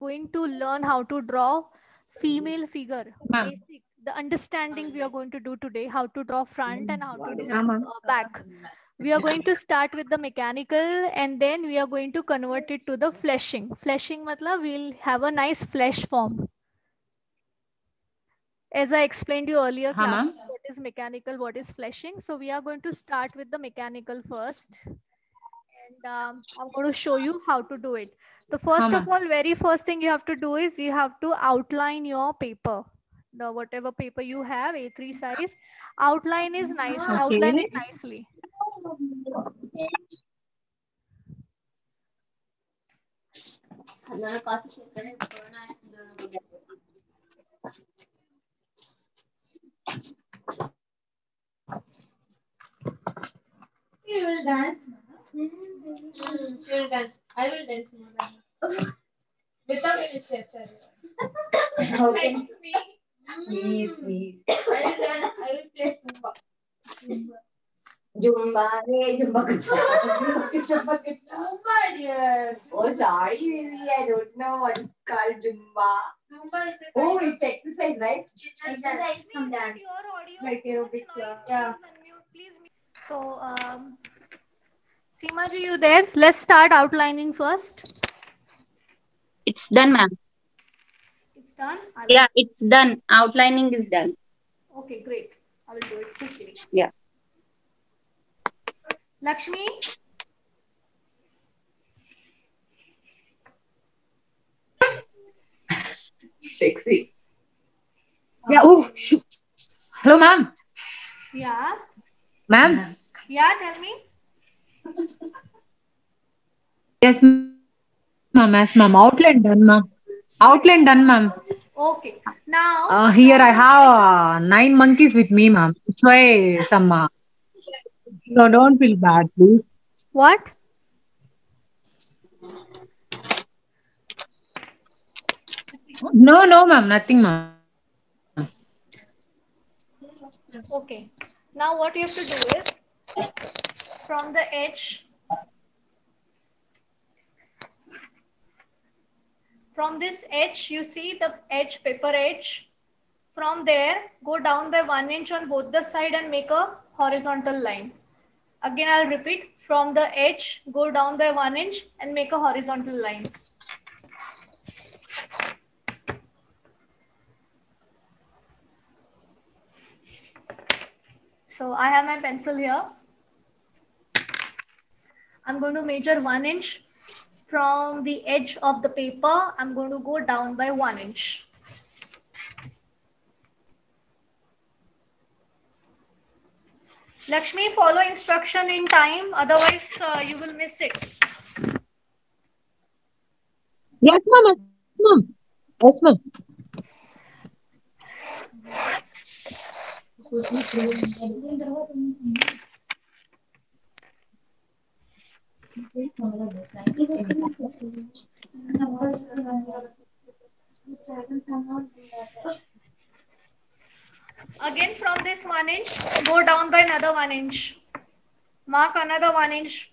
going to learn how to draw female figure. Ma'am. Basic, the understanding we are going to do today, how to draw front and how to do Ma'am. back. We are going to start with the mechanical and then we are going to convert it to the fleshing. Fleshing matlab we'll have a nice flesh form. As I explained you earlier, class, what is mechanical, what is fleshing. So we are going to start with the mechanical first. And I'm going to show you how to do it. The first of all, very first thing you have to do is you have to outline your paper. The whatever paper you have, A3 size. Outline is nice. Okay. Outline it nicely. You will dance. She will dance. I will dance more. Without any steps. Okay. Please. I will dance. I will play Zumba. Zumba, Zumba, dear. Oh, sorry, baby. I don't know what is called Zumba. Zumba is it's exercise, right? Exercise from dance. Like aerobic class. Yeah. So, Seema ji, you there? Let's start outlining first. It's done, ma'am. It's done? Yeah, it's done. Outlining is done. Okay, great. I will do it quickly. Yeah. Lakshmi? Sexy. Yeah. Oh, shoot. Hello, ma'am. Yeah. Ma'am. Yeah, tell me. Yes, ma'am. Yes, ma'am. Outline done, ma'am. Outline done, ma'am. Okay. Now. Here I have 9 monkeys with me, ma'am. That's why some. So don't feel bad, please. What? No, ma'am. Nothing, ma'am. Okay. Now what you have to do is from the edge. From this edge, you see the edge, paper edge. From there, go down by 1 inch on both the side and make a horizontal line. Again, I'll repeat. From the edge, go down by 1 inch and make a horizontal line. So I have my pencil here. I'm going to measure 1 inch. From the edge of the paper, I'm going to go down by 1 inch. Lakshmi, follow instruction in time, otherwise you will miss it. Yes, ma'am. Yes, ma'am. Again, from this 1 inch, go down by another 1 inch. Mark another 1 inch.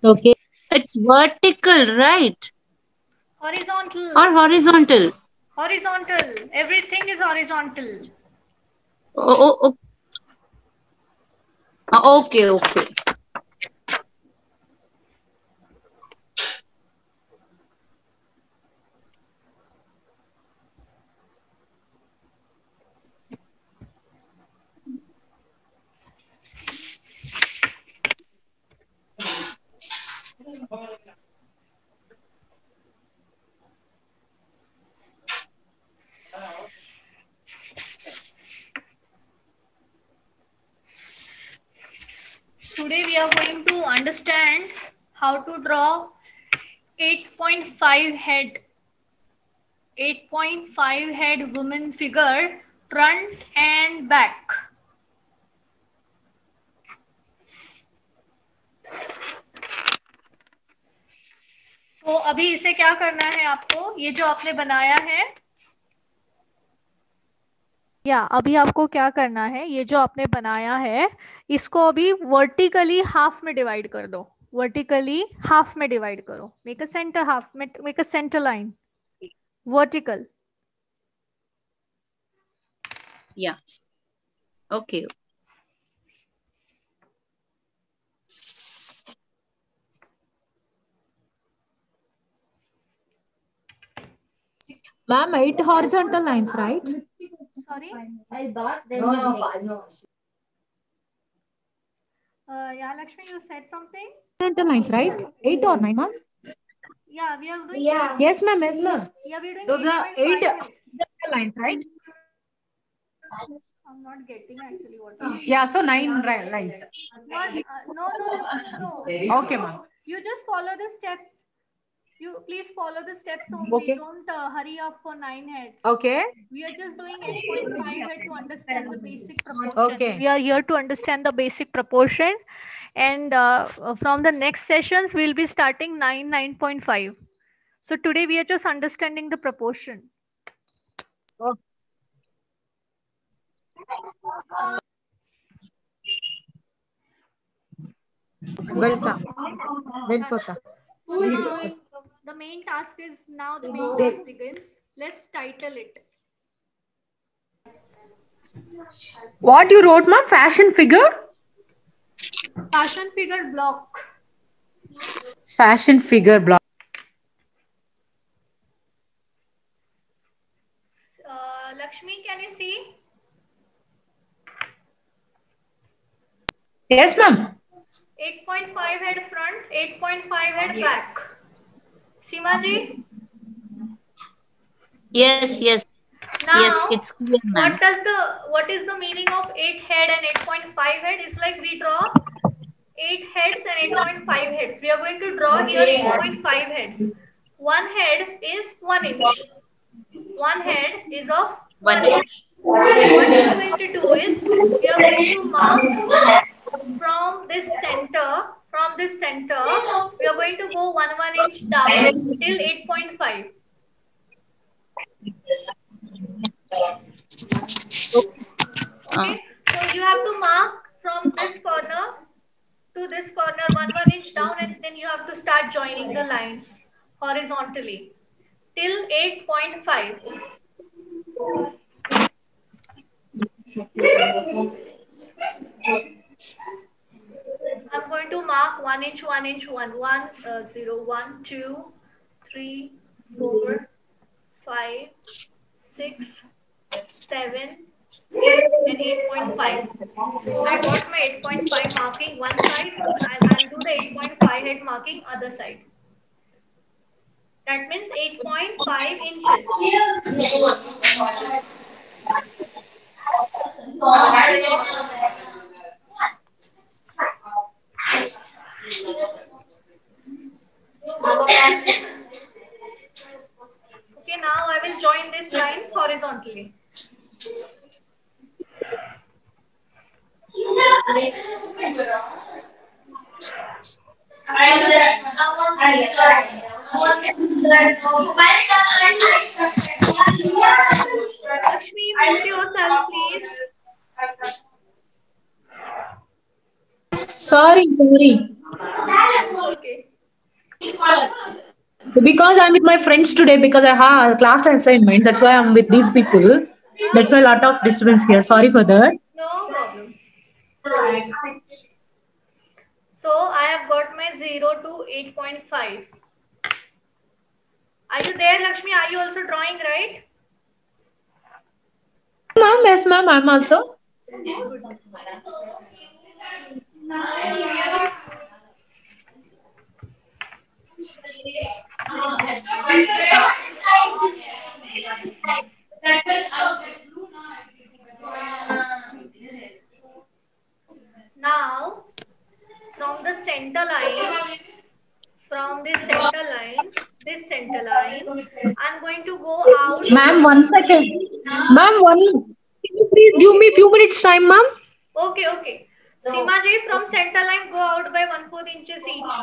Okay. It's vertical, right? Horizontal. Or horizontal? Horizontal. Everything is horizontal. Oh. Okay. Today we are going to understand how to draw 8.5 head. 8.5 head woman figure, front and back. तो अभी इसे क्या करना है आपको, ये जो आपने बनाया है या अभी आपको क्या करना है, ये जो आपने बनाया है इसको अभी वर्टिकली हाफ में डिवाइड कर दो, वर्टिकली हाफ में डिवाइड करो, make a centre half, make a centre line vertical. Yeah. Okay. Ma'am, 8 horizontal lines, right? Sorry? No. Yeah, Lakshmi, you said something? Horizontal lines, right? 8 or 9, ma'am? Yeah, we are doing. Yeah. Yes, ma'am. Yes, ma'am. Yeah, we are doing. Those are 8 8.5. horizontal lines, right? I'm not getting actually what. Yeah, so 9 lines. Not, no. Okay, ma'am. You just follow the steps. You please follow the steps only. Okay. Don't hurry up for 9 heads. Okay. We are just doing 8.5 head to understand the basic proportion. Okay. We are here to understand the basic proportion, and from the next sessions we'll be starting 9.5. So today we are just understanding the proportion. Oh. Welcome. Welcome. So now the main task is now the main task begins. Let's title it. What you wrote, ma'am? Fashion figure? Fashion figure block. Fashion figure block. Lakshmi, can you see? Yes, ma'am. 8.5 head front, 8.5 head back. Seema ji? Yes, yes. Now, Yes, it's clear, ma'am. what is the meaning of 8 head and 8.5 head? It's like we draw 8 heads and 8.5 heads. We are going to draw here 8.5 heads. One head is 1 inch. One head is of 1 inch. What we are going to do is we are going to mark from this center. We are going to go 1 inch down till 8.5. Okay, so you have to mark from this corner to this corner 1 inch down, and then you have to start joining the lines horizontally till 8.5. I'm going to mark 1 inch, 1 inch, 0, 1, 2, 3, 4, 5, 6, 7, 8 and 8.5. I got my 8.5 marking one side. I'll do the 8.5 head marking other side. That means 8.5 inches. Okay, now I will join these lines horizontally. Lakshmi, mute yourself, please. Sorry. Okay. Because I'm with my friends today because I have a class assignment. That's why I'm with these people. That's why a lot of disturbance here. Sorry for that. No problem. So I have got my 0 to 8.5. Are you there, Lakshmi? Are you also drawing, right? Ma'am, yes, ma'am. I'm also. Good. Now, from the center line, this center line, I'm going to go out. Ma'am, 1 second. Ma'am, can you please give me few minutes time, ma'am? Okay. Seema ji, from center line, go out by 1/4 inches each.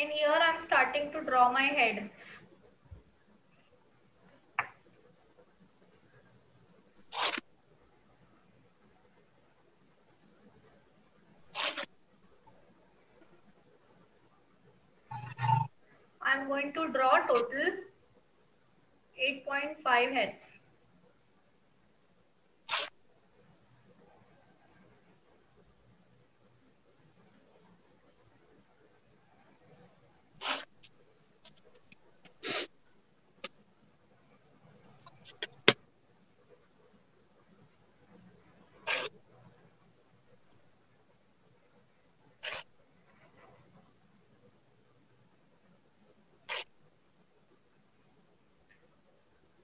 And here I'm starting to draw my head. I'm going to draw total 8.5 heads.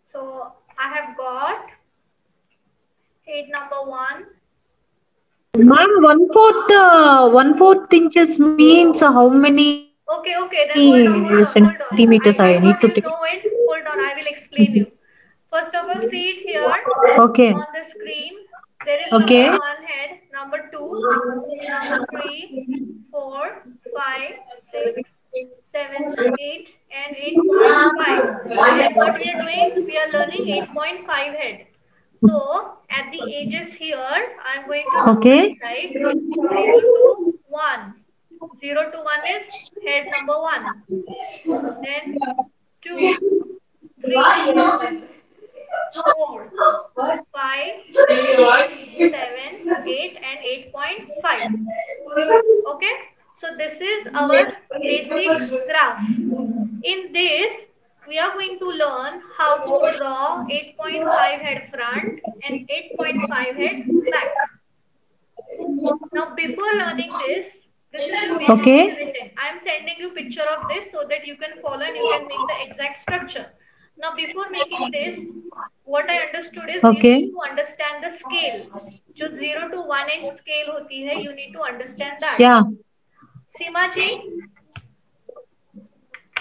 So I have got head number 1. Ma'am, 1/4 inches means how many Okay, then hold on. centimeters I need to You take? know it. Hold on, I will explain you. First of all, see it here Okay. on the screen. There is Okay. number 1 head, number 2, number 3, 4, 5, 6, 7, 8, and 8.5. What we are doing? We are learning 8.5 head. So at the edges here, I am going to do like 0 to 1. 0 to 1 is head number 1. Then 2, 3, 4, 5, 6, 7, 8, and 8.5. Okay, so this is our basic graph. In this, we are going to learn how to draw 8.5 head front and 8.5 head back. Now, before learning this is basically written. I am sending you picture of this so that you can follow and you can make the exact structure. Now, before making this, what I understood is you need to understand the scale. जो 0 to 1 inch scale होती है, you need to understand that. Yeah. Seema ji,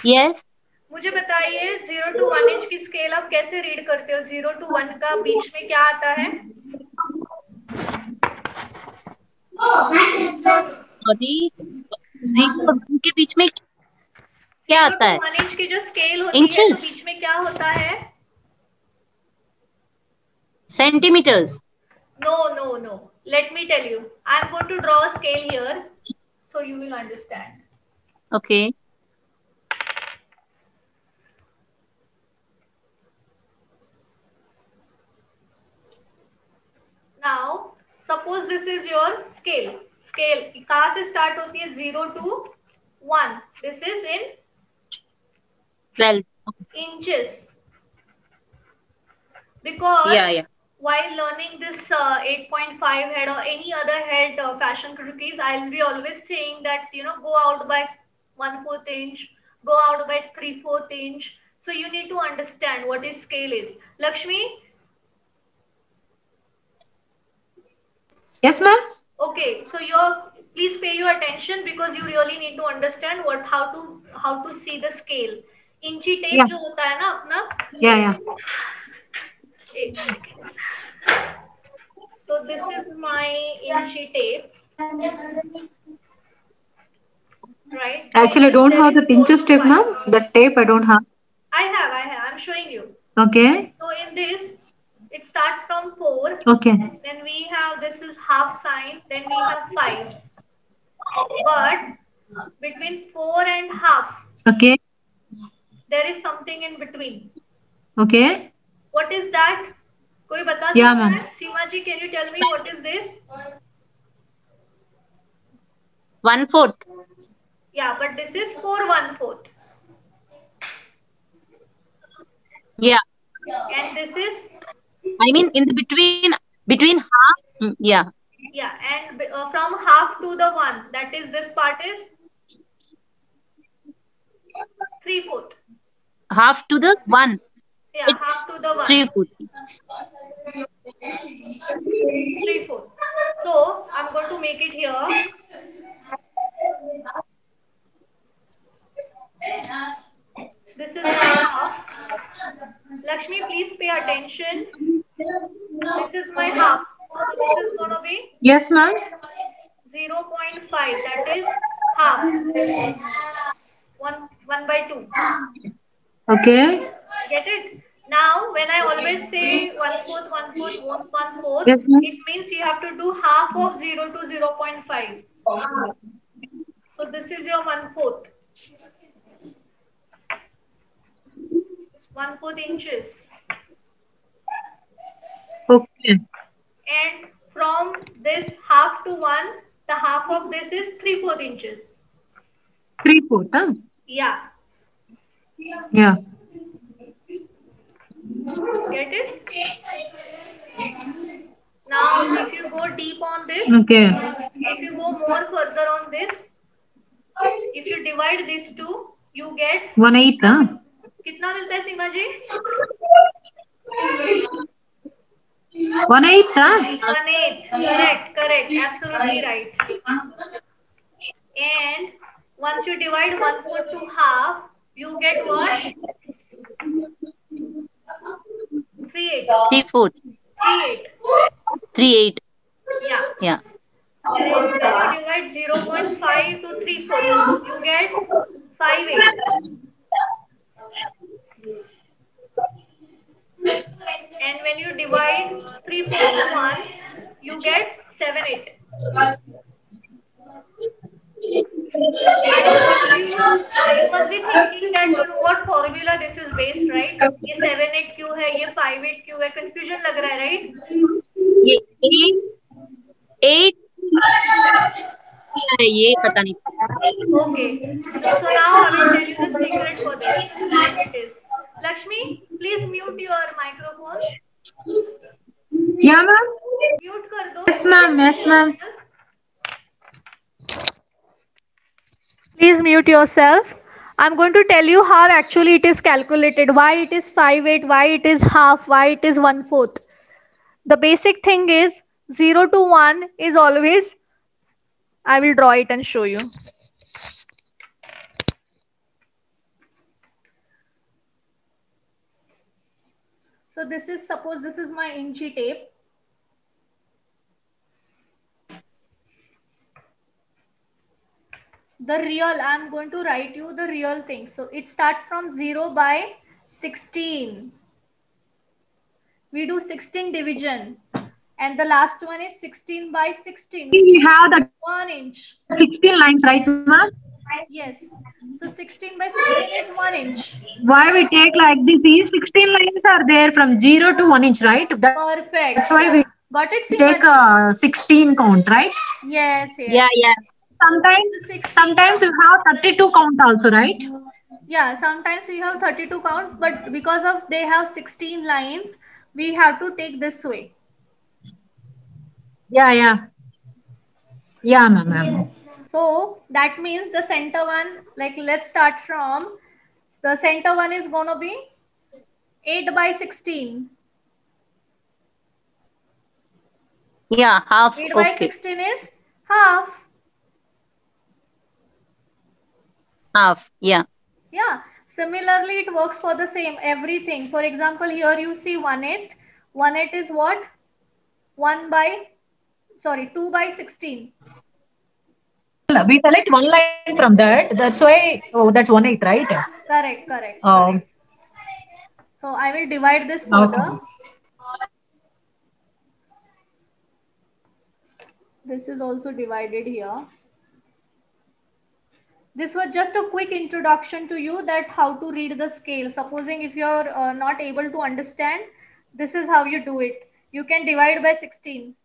Yes. मुझे बताइए 0 to 1 inch की scale आप कैसे read करते हो? 0 to 1 का बीच में क्या आता है? सॉरी, 0 और 1 के बीच में क्या आता है? 1 इंच की जो स्केल होती है तो बीच में क्या होता है? Centimetres. No. Let me tell you. I am going to draw a scale here so you will understand. Okay. Now, suppose this is your scale. Scale कहाँ से start होती है? 0 to 1. This is in 12 inches. Because while learning this 8.5 head or any other head fashion cookies, I'll be always saying that, go out by 1/4 inch, go out by 3/4 inch. So you need to understand what is scale is. Lakshmi? Yes, ma'am. Okay, so please pay your attention because you really need to understand how to see the scale. Inchi tape जो होता है ना अपना? Yeah. एक second. So this is my inchi tape. Right? So actually, I don't have the inches tape, ma'am. The tape I don't have. I have. I'm showing you. Okay. So in this, it starts from 4. Okay. Then we have, this is half sign. Then we have 5. But between 4 and half, okay, there is something in between. Okay. What is that? कोई बता Yeah, सकता ma'am. है? सीमा जी, can you tell me what is this? 1/4. Yeah, but this is 4/1/4. Yeah. And this is? I mean, in the between half. Yeah. Yeah, and from half to the 1, that is this part is 3/4. Half to the 1. Yeah, It's half to the 1. 3/4. 3/4. So I'm going to make it here. This is my half. Lakshmi, please pay attention. This is my half. So this is going to be Yes, ma'am. 0.5. That is half. 1 by 2. Okay. Get it? Now, when I always say 1/4, 1/4, 1/4, Yes, ma'am. it means you have to do half of 0 to 0.5. So this is your 1/4. 1/4 inches. Okay. And from this half to 1, the half of this is 3/4 inches. 3/4, huh? Yeah. Yeah. Get it? Now, if you go deep on this, Okay. if you go more further on this, if you divide these two, you get 1/8, huh? कितना मिलता है सीमा जी? 1/8, huh? 1/8. Correct. Absolutely right. And once you divide 1/4 to half, you get what? 3/8. 3/4. 3/8. 3/8. Yeah. Yeah. Then when you divide 0.5 to 3/4, you get 5/8. And when you divide 3/4 to 1, you get 7/8. Are you confused? You must be thinking that what formula this is based, right? ये 7/8 क्यों है? ये 5/8 क्यों है? Confusion लग रहा है, right? ये 8 क्या है ये पता नहीं. Okay. So now I will tell you the secret for this. What it is. Lakshmi, please mute your microphone. Yeah, ma'am. Mute कर दो. Yes, ma'am. Yes, ma'am. Please mute yourself. I'm going to tell you how actually it is calculated. Why it is 5/8, why it is half, why it is 1/4. The basic thing is 0 to 1 is always, I will draw it and show you. So this is, suppose this is my inchy tape. The real, I'm going to write you the real thing. So it starts from 0 by 16. We do 16 division. And the last one is 16 by 16. We have the 1 inch. 16 lines, right, ma'am? Yes. So 16 by 16 is 1 inch. Why we take like this? These 16 lines are there from 0 to 1 inch, right? Perfect. That's why we Got it, take a 16 count, right? Yes. Yeah. Sometimes you have 32 count also, right? Yeah, sometimes we have 32 count, but because of they have 16 lines, we have to take this way. Yeah, ma'am. So that means the center one, like let's start from, the center one is going to be 8 by 16. Yeah, half. 8 by 16 is half. Half, yeah. Yeah. Similarly, it works for the same everything. For example, here you see 1/8. 1/8 is what? 2 by 16. We select one line from that. That's why, that's 1/8, right? Correct. So I will divide this further. Okay. This is also divided here. This was just a quick introduction to you that how to read the scale. Supposing if you're not able to understand, this is how you do it. You can divide by 16.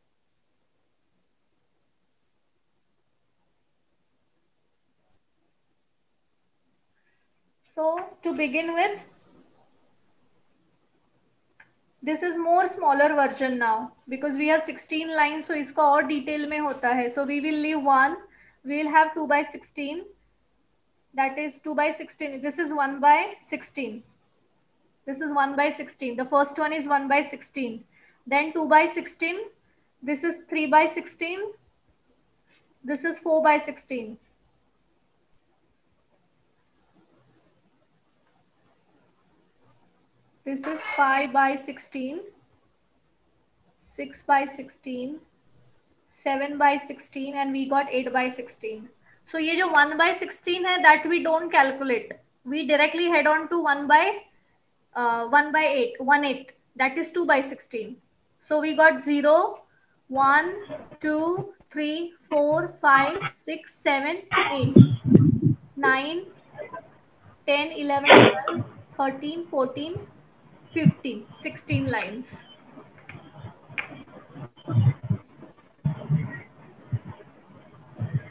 So to begin with, This is more smaller version now because we have 16 lines, so इसका और detail में होता है. So we will leave one. We will have 2 by 16. That is 2 by 16. This is 1 by 16. This is 1 by 16. The first one is 1 by 16. Then 2 by 16. This is 3 by 16. This is 4 by 16. This is 5 by 16. 6 by 16. 7 by 16, and we got 8 by 16. So ये जो 1 by 16 है, that we don't calculate. We directly head on to 1 by 8, 1/8. That is 2 by 16. So we got 0, 1, 2, 3, 4, 5, 6, 7, 8, 9, 10, 11, 12, 13, 14, 15, 16 lines.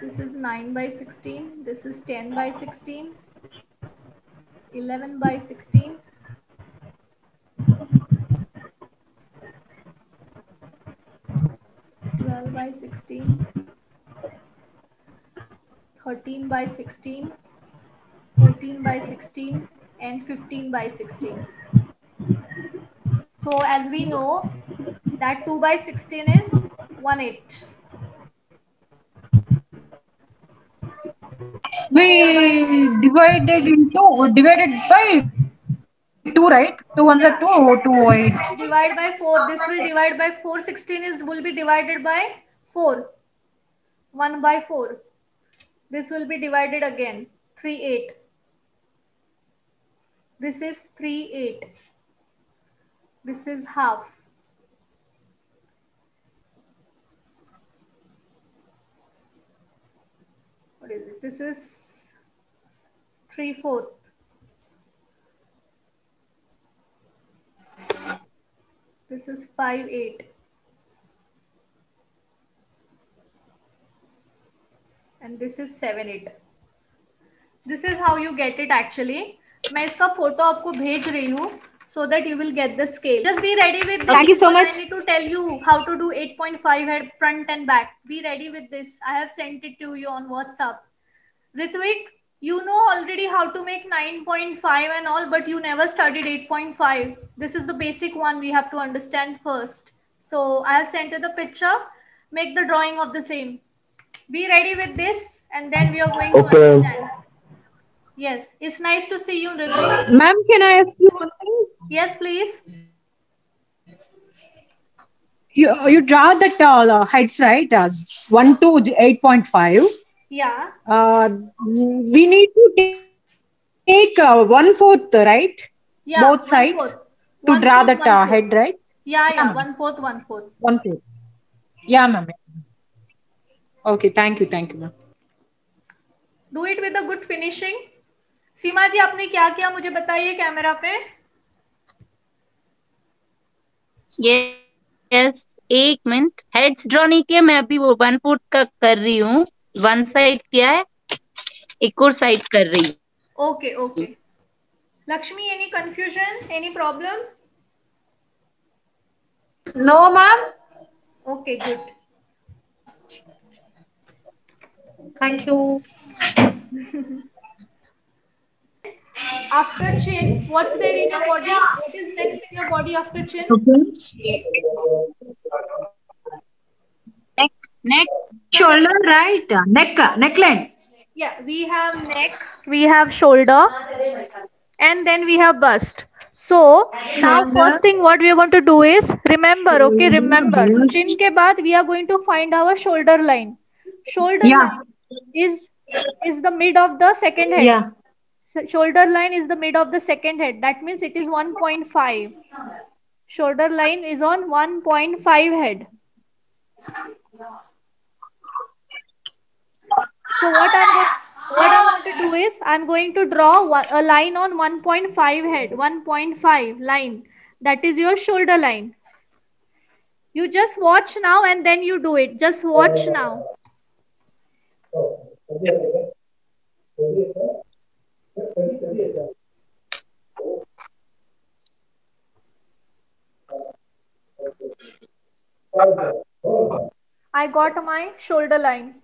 This is 9 by 16. This is 10 by 16. 11 by 16. 12 by 16. 13 by 16. 14 by 16. And 15 by 16. So as we know that 2 by 16 is 1/8. We divided by 2, right? 2 ones are 2, 2, 8. Divide by 4. This will divide by 4. 16 will be divided by 4. 1 by 4. This will be divided again. 3, 8. This is 3, 8. This is half. What is it? This is 3/4. This is 5, 8. And this is 7, 8. This is how you get it actually. मैं इसका photo आपको भेज रही हूँ so that you will get the scale. Just be ready with this. Thank you so much. I need to tell you how to do 8.5 head front and back. Be ready with this. I have sent it to you on WhatsApp. Ritvik, you know already how to make 9.5 and all, but you never studied 8.5. This is the basic one we have to understand first. So I have sent you the picture. Make the drawing of the same. Be ready with this, and then we are going to understand. Yes, it's nice to see you, Ritvik. Ma'am, can I ask you one thing? Yes, please. You draw that heights, right? 1 to 8.5. Yeah. We need to take 1/4, right? Yeah. Both sides 1/4. to draw 1/4, that 1/4. head, right? Yeah. 1/4, 1/4. 1/4. Yeah, ma'am. Okay, thank you, ma'am. Do it with a good finishing. सीमा जी, आपने क्या किया मुझे बताइए camera पे. Yes, एक minute. Heads draw नहीं किया, मैं अभी वो 1/4 का कर रही हूँ. वन साइड किया है, एक और साइड कर रही हूँ. Okay. Lakshmi, any confusion? Any problem? No, ma'am. Okay, good. Thank you. After chin, what's there in your body? What is next in your body after chin? Neck. Shoulder, right? Neckline. Yeah, we have neck, we have shoulder, and then we have bust. So now first thing what we are going to do is remember. Chin ke baad we are going to find our shoulder line. Shoulder line is the mid of the second head. Yeah. Shoulder line is the mid of the second head. That means it is 1.5. Shoulder line is on 1.5 head. So what I'm going to do is I'm going to draw a line on 1.5 head. 1.5 line. That is your shoulder line. You just watch now and then you do it. Just watch now. I got my shoulder line.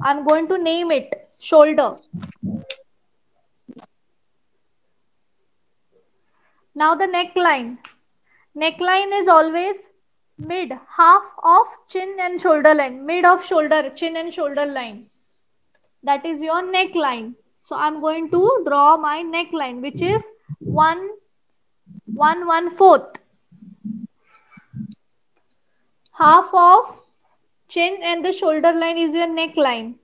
I'm going to name it shoulder. Now the neckline. Neckline is always mid, half of chin and shoulder line. Mid of shoulder, chin and shoulder line. That is your neckline. So I'm going to draw my neckline, which is 1/4. Half of chin and the shoulder line is your neckline,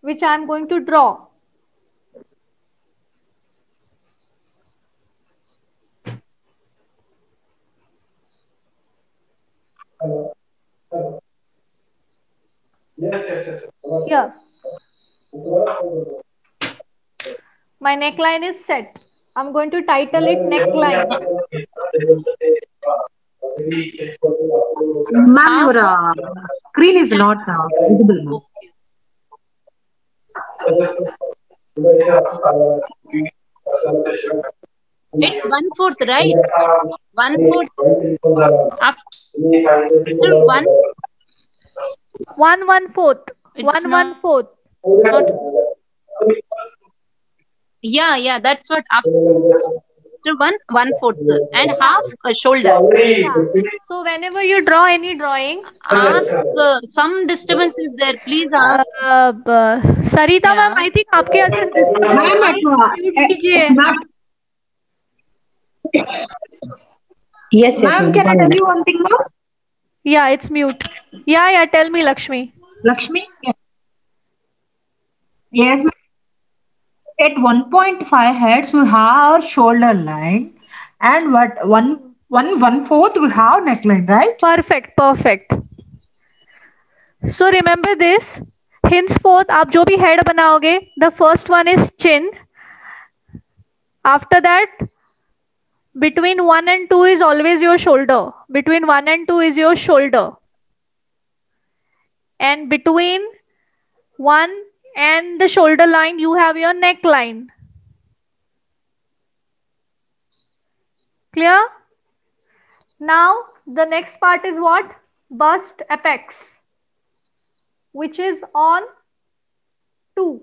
which I'm going to draw. Yes. Here. My neckline is set. I'm going to title it neckline. Ma'am, your screen is not visible, ma'am. It's 1/4, right? 1/4 after 1. 1/4. It's 1/4. not. Yeah, that's what after 1/4 and half a shoulder. Yeah. So whenever you draw any drawing, Ask some disturbance is there. Please ask. Sarita ma'am, I think आपके यहाँ से disturbance Ma'am, mute कीजिए. ma'am, Yes. ma'am, can I tell you one thing, ma'am? Yeah, it's mute. Yeah. Tell me, Lakshmi. Lakshmi? Yes, ma'am. At 1.5 heads, we have shoulder line, and what 1/4 we have neckline, right? Perfect. So remember this. Henceforth, आप जो भी head बनाओगे, the first one is chin. After that, between 1 and 2 is always your shoulder. Between 1 and 2 is your shoulder. And between 1 and the shoulder line, you have your neckline. Clear? Now, the next part is what? Bust apex, which is on 2.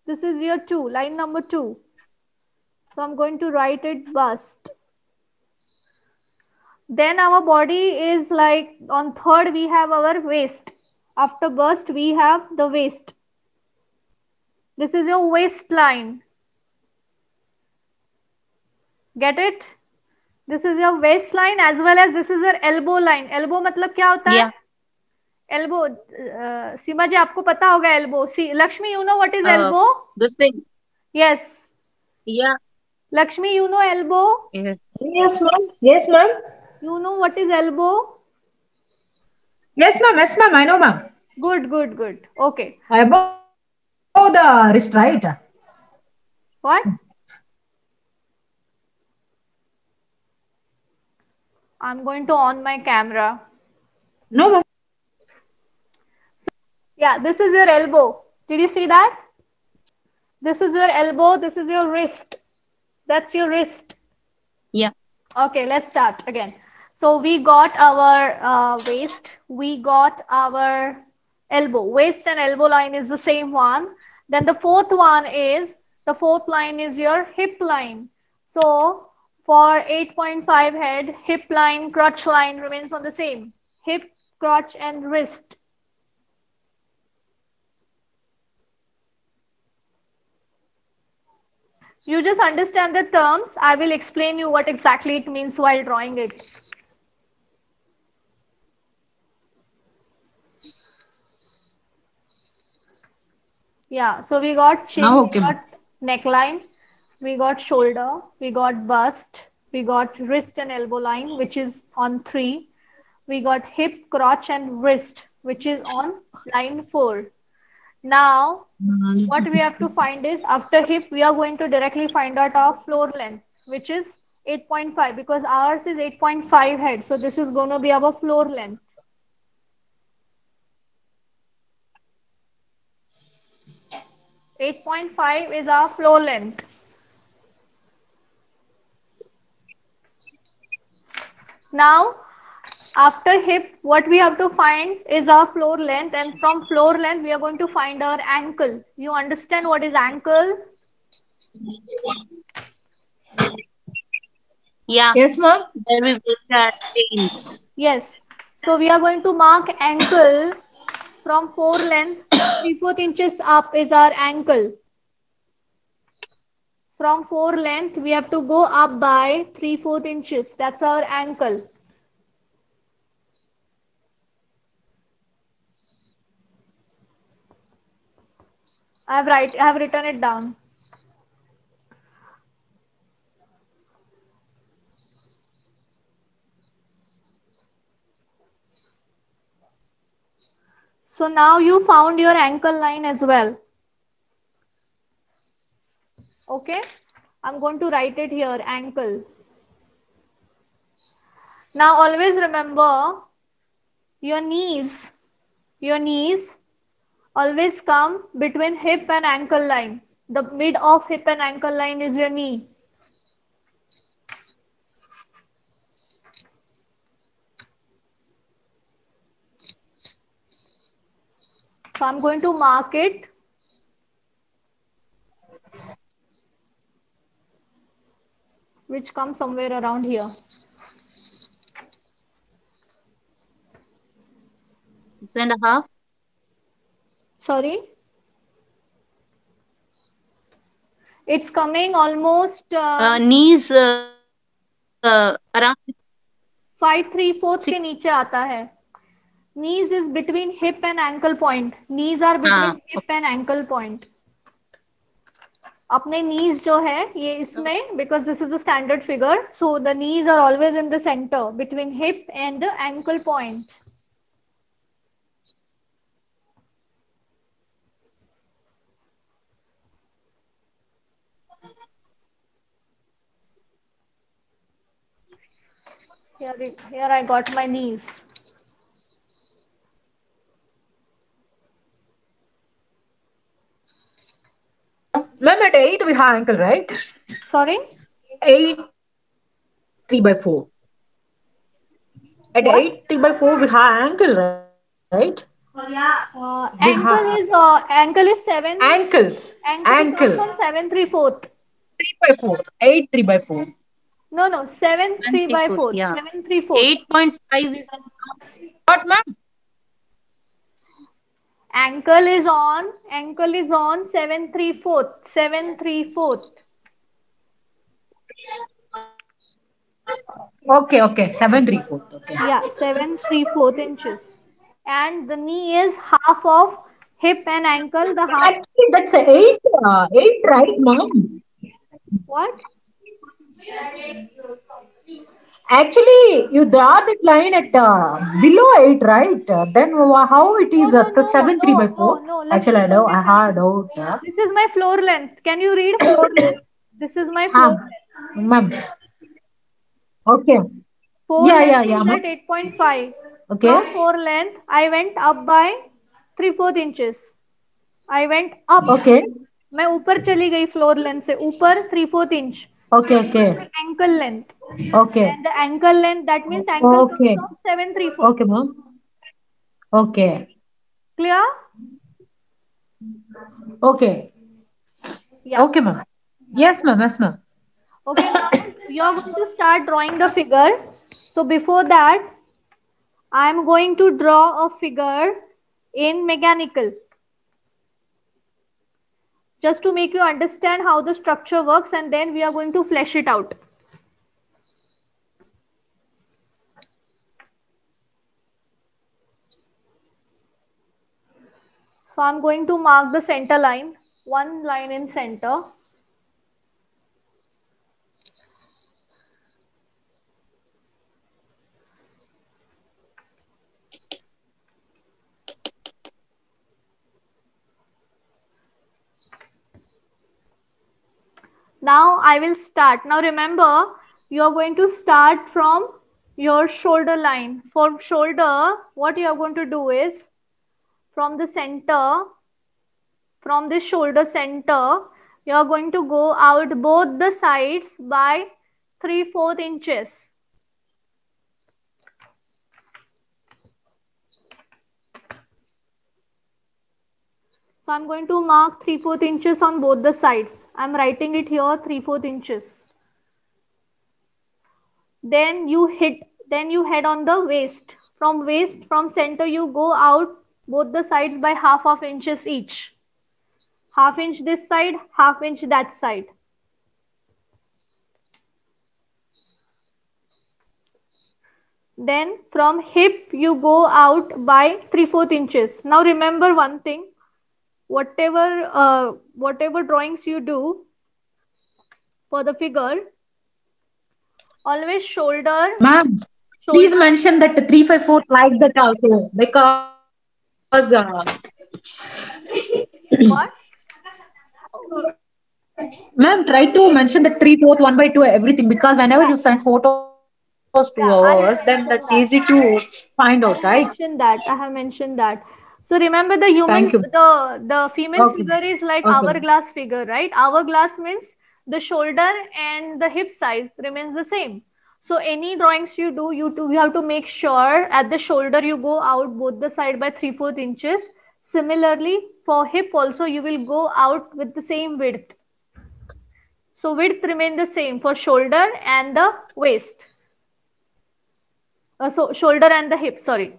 This is your 2, line number 2. So I'm going to write it bust. Then our body is like on 3rd, we have our waist. After bust, we have the waist. This is your waistline. Get it? This is your waistline as well as this is your elbow line. Elbow मतलब क्या होता है? Yeah. Elbow. सीमा जी आपको पता होगा elbow. See, Lakshmi, you know what is elbow? This thing. Yes. Yeah. Lakshmi, you know elbow? Yes, ma'am. Yes, ma'am. You know what is elbow? Yes, ma'am. Yes, ma'am. I know, ma'am. Good. Okay. Above the wrist, right? What? I'm going to on my camera. No, ma'am. Yeah, this is your elbow. Did you see that? This is your elbow. This is your wrist. That's your wrist. Yeah. Okay, let's start again. So we got our waist. We got our elbow. Waist and elbow line is the same one. Then the fourth line is your hip line. So for 8.5 head, hip line, crotch line remains on the same. Hip, crotch and wrist. You just understand the terms. I will explain you what exactly it means while drawing it. Yeah, so we got chin, Okay. we got neckline, we got shoulder, we got bust, we got wrist and elbow line, which is on 3. We got hip, crotch and wrist, which is on line 4. Now, what we have to find is after hip, we are going to directly find out our floor length, which is 8.5 because ours is 8.5 head. So this is going to be our floor length. 8.5 is our floor length. Now, after hip, what we have to find is our floor length, and from floor length, we are going to find our ankle. You understand what is ankle? Yeah. Yes, ma'am. There we both are twins. Yes. So we are going to mark ankle from 4 length, 3/4 inches up is our ankle. From 4 length, we have to go up by 3/4 inches. That's our ankle. I have written it down. So now you found your ankle line as well. Okay, I'm going to write it here, ankle. Now always remember your knees always come between hip and ankle line. The mid of hip and ankle line is your knee. So I'm going to mark it. Which comes somewhere around here. 6.5. Sorry? It's coming almost knees around 5 3/4 के नीचे आता है. Knees is between hip and ankle point. Knees are between hip and ankle point. अपने knees जो है ये इसमें, because this is the standard figure, so the knees are always in the center between hip and the ankle point. Here I got my knees. Ma'am, at 8 we have ankle, right? Sorry? 8 3/4. At What? 8 3/4 we have ankle, right? Ankle is 7. Ankles. Ankle comes from 7 3/4. 3/4. 8 3/4. No, 7 3/4. Yeah. 7 3/4. 8.5 is What, ma'am? Ankle is on 7 3/4. 7 3/4. Okay. 7 3/4. Okay. Yeah, 7 3/4 inches. And the knee is half of hip and ankle. The half. Actually, that's 8, 8, right, ma'am? What? Actually, you draw that line at below 8, right? Then how it is 7 3/4? No. Actually, I had out. This is my floor length. Can you read floor length? This is my floor length. Ma'am. Okay. Yeah. Is ma'am. at 8.5. Okay. From 4 length, I went up by 3/4 inches. I went up. Okay. मैं ऊपर चली गई floor length से ऊपर 3/4 inch. Okay. Ankle length. Okay. And the ankle length, that means ankle comes from 7 3/4. Okay, ma'am. Okay. Clear? Okay. Yeah. Okay, ma'am. Yes, ma'am. Okay, now you're going to start drawing the figure. So before that, I'm going to draw a figure in mechanical. Just to make you understand how the structure works, and then we are going to flesh it out. So I'm going to mark the center line, one line in center. Now I will start. Now remember, you are going to start from your shoulder line. For shoulder, what you are going to do is, from the center, from the shoulder center, you are going to go out both the sides by 3/4 inches. So I'm going to mark 3/4 inches on both the sides. I'm writing it here 3/4 inches. Then you head on the waist. From center you go out both the sides by half inches each. Half inch this side, half inch that side. Then from hip you go out by 3/4 inches. Now remember one thing, whatever drawings you do for the figure, always shoulder. Ma'am, please mention that 354 like that also because What? ma'am, try to mention the 3/4 1/2 everything because whenever you send photos to us, then that's easy to find out, right? I have mentioned that. So remember the Thank you. the female Okay. figure is like Okay. hourglass figure, right? Hourglass means the shoulder and the hip size remains the same. So any drawings you do, you have to make sure at the shoulder you go out both the side by 3/4 inches. Similarly, for hip also you will go out with the same width. So width remain the same for shoulder and the waist. So shoulder and the hip, sorry.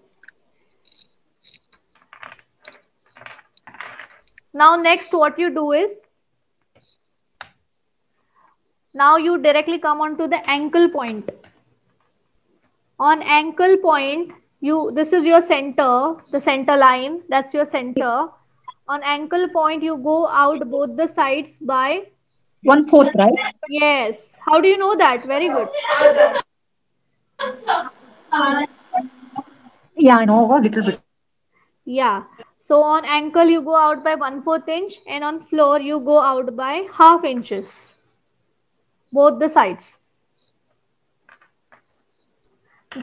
Now next what you do is, now you directly come on to the ankle point. On ankle point, this is your center, the center line, that's your center. On ankle point, you go out both the sides by 1/4, right? Yes. How do you know that? Very good. Yeah, I know a little bit. Yeah. So on ankle, you go out by 1/4 inch, and on floor, you go out by half inches. Both the sides.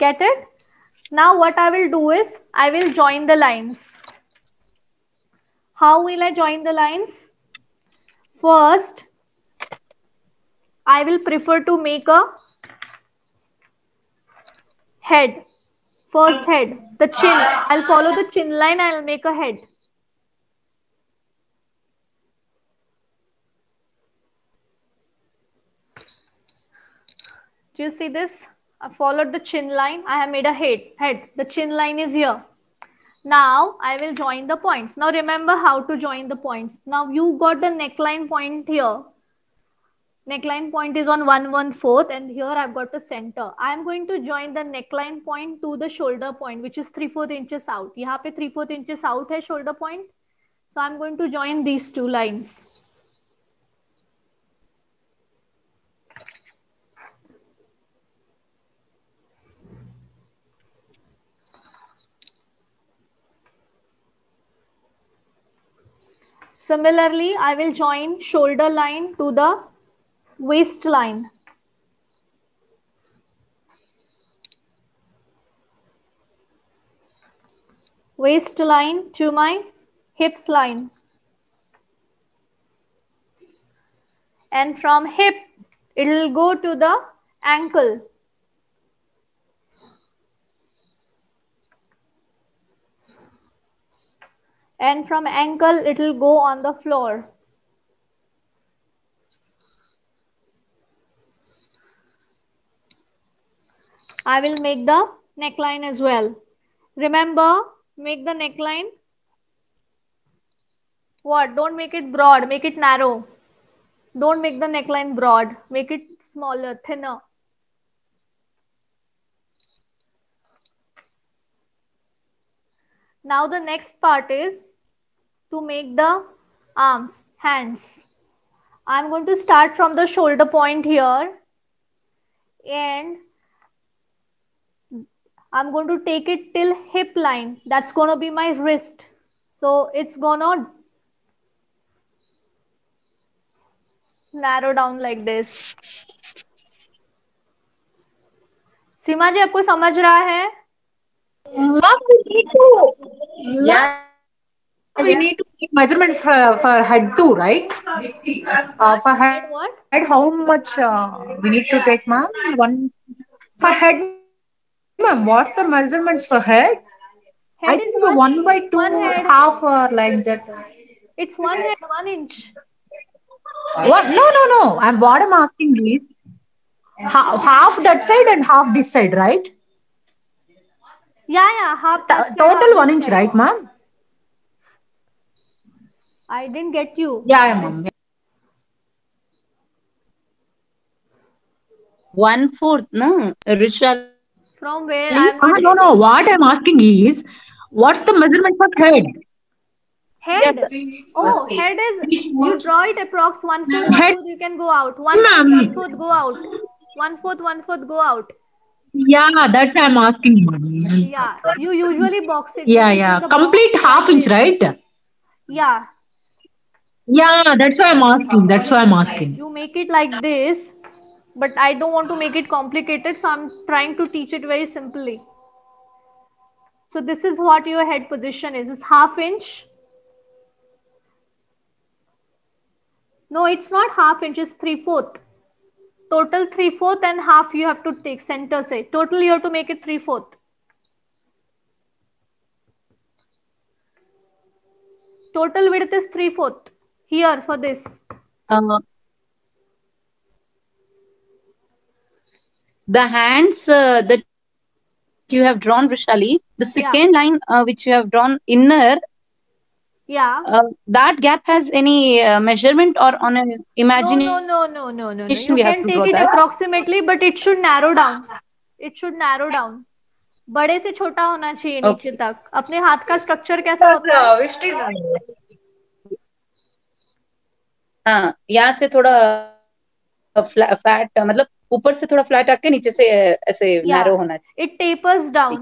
Get it? Now what I will do is, I will join the lines. How will I join the lines? First, I will prefer to make a head. First head, the chin. I'll follow the chin line, I'll make a head. Do you see this? I followed the chin line, I have made a head. The chin line is here. Now I will join the points. Now remember how to join the points. Now you got the neckline point here. Neckline point is on 1/4 and here I've got the center. I am going to join the neckline point to the shoulder point, which is 3/4 inches out. यहाँ पे 3/4 inches out है shoulder point. So I'm going to join these two lines. Similarly, I will join shoulder line to the waistline. Waistline to my hips line. And from hip, it will go to the ankle. And from ankle, it will go on the floor. I will make the neckline as well. Remember, make the neckline. What? Don't make it broad, make it narrow. Don't make the neckline broad, make it smaller, thinner. Now the next part is to make the arms, hands. I'm going to start from the shoulder point here and I'm going to take it till hip line. That's going to be my wrist. So it's going to narrow down like this. सीमा जी आपको समझ रहा है? We need to take measurement for head too, right? For head, What? how much we need to take, ma'am? For head, ma'am. What's the measurements for head? Head I is think 1/2, one head. half or like that. It's 1 head, 1 inch. What? No. What I'm asking is half that side and half this side, right? Yeah, half that side, Total half 1 this inch, side. right, ma'am? I didn't get you. Yeah, ma'am. 1/4, no, Rishali. From where? I'm not No. getting. What I'm asking is, what's the measurement for head? Yeah, Head. Oh, head is, you draw it approx 1/4, Head, 1/4, you can go out. 1/4, ma'am. 1/4, go out. 1/4, 1/4, go out. Yeah, that's why I'm asking, ma'am. Yeah, you usually box it. Yeah, Put it in the complete box half like inch, this. right? Yeah, Yeah, that's why I'm asking. That's why I'm asking. you make it like this, but I don't want to make it complicated, so I'm trying to teach it very simply. So this is what your head position is. It's half inch. No, it's not half inch, it's 3/4. Total 3/4 and half you have to take, center say. Total you have to make it 3/4. Total width is 3/4 here for this. The hands that you have drawn, Rishali, the second line which you have drawn inner, Yeah. that gap has any measurement or on an imagination No. we have to draw You that? can take it approximately, but it should narrow down. It should narrow down. बड़े से छोटा होना चाहिए नीचे तक. अपने हाथ का स्ट्रक्चर कैसा होता है? हाँ, यहाँ से थोड़ा फ्लैट, मतलब ऊपर से थोड़ा फ्लैट आके नीचे से ऐसे नैरो होना चाहिए. It tapers down.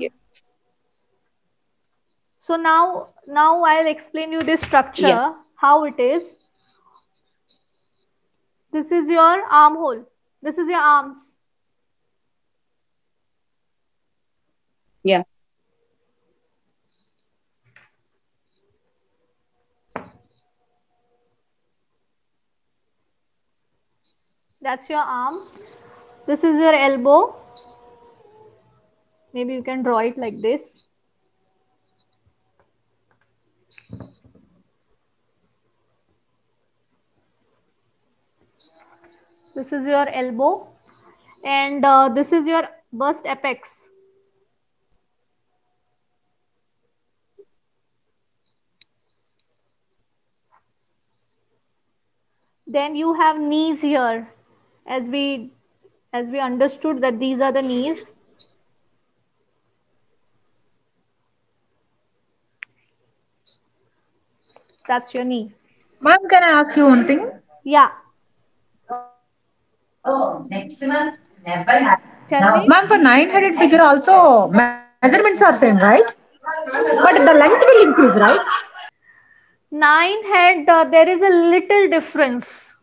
So now I'll explain you this structure, how it is. This is your armhole. This is your arms. Yeah. That's your arm. This is your elbow. Maybe you can draw it like this. This is your elbow. And this is your bust apex. Then you have knees here, as we understood that these are the knees. That's your knee. Ma'am, can I ask you one thing? Yeah. Oh, next month, never happened. Tell me. Ma'am, for 9-headed figure also, measurements are same, right? But the length will increase, right? 9-head, there is a little difference.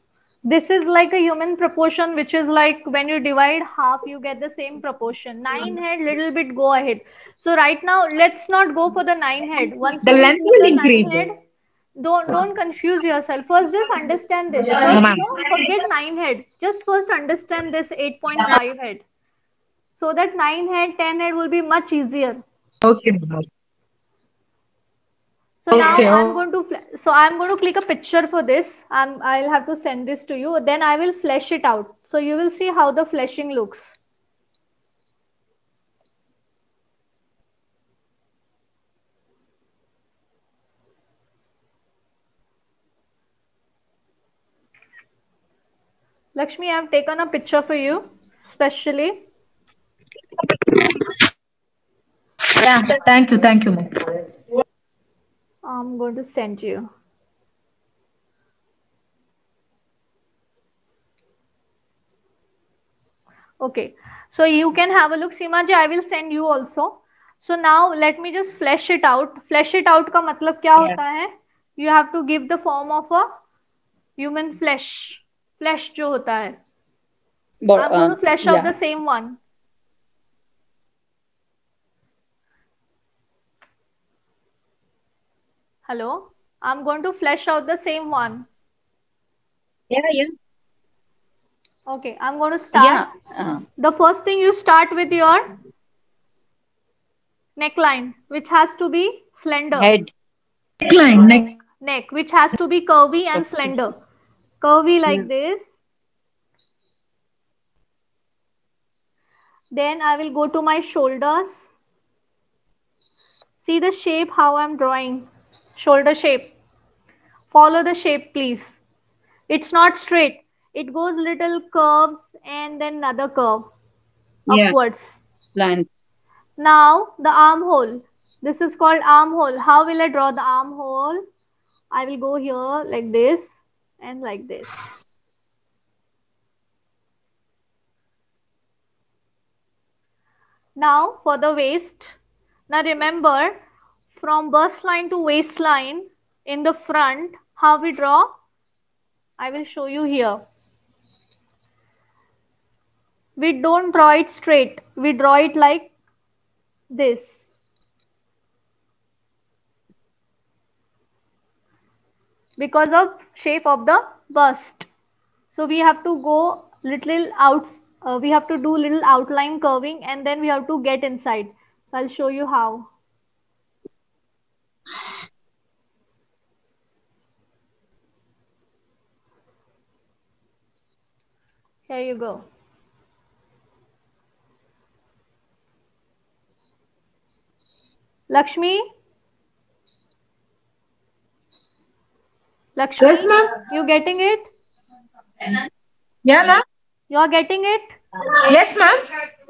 This is like a human proportion, which is like when you divide half, you get the same proportion. 9-head, little bit go ahead. So right now, let's not go for the 9-head. Once the length will increase. 9-head, don't confuse yourself. First, just understand this. First, don't forget 9-head. Just first understand this 8.5 head. So that 9-head, 10-head will be much easier. Okay. So now I'm going to click a picture for this. I'll have to send this to you. Then I will flesh it out. So you will see how the fleshing looks. Lakshmi, I have taken a picture for you, specially. Yeah, thank you, ma'am. I'm going to send you. Okay, so you can have a look. Seema ji, I will send you also. So now let me just flesh it out. Flesh it out का मतलब क्या होता है? You have to give the form of a human flesh. Flesh जो होता है. I'm going to flesh out the same one. Hello? I'm going to flesh out the same one. Yeah. Okay, I'm going to start. The first thing, you start with your neckline, which has to be slender. Head. Neckline. neck, which has to be curvy and slender. Curvy like this. Then I will go to my shoulders. See the shape how I'm drawing. Shoulder shape. Follow the shape, please. It's not straight. It goes little curves and then another curve upwards. Line. Now the armhole. This is called armhole. How will I draw the armhole? I will go here like this and like this. Now for the waist. Now remember, from bust line to waistline in the front, how we draw? I will show you here. We don't draw it straight. We draw it like this. Because of shape of the bust. So we have to go little out. We have to do little outline curving and then we have to get inside. So I'll show you how. Here you go. Lakshmi? Lakshmi? Yes, ma'am. You getting it? Yeah, ma'am. You are getting it? Yes, ma'am.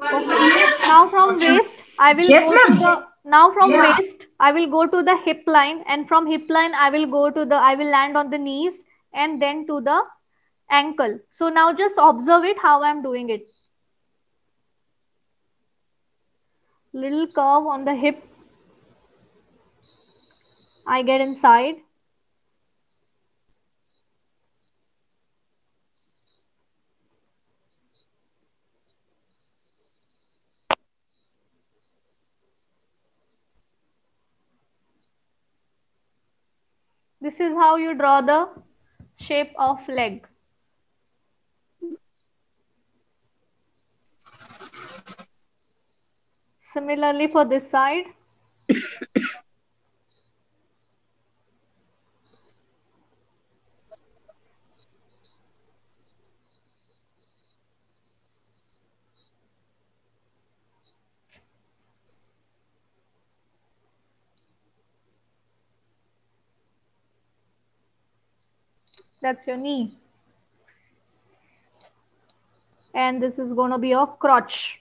Okay. Now from waist, I will Yes, go to ma'am. the, now from waist, I will go to the hip line, and from hip line, I will go to the, I will land on the knees and then to the ankle. So now just observe it how I'm doing it. Little curve on the hip. I get inside. This is how you draw the shape of leg. Similarly for this side. That's your knee. And this is going to be your crotch.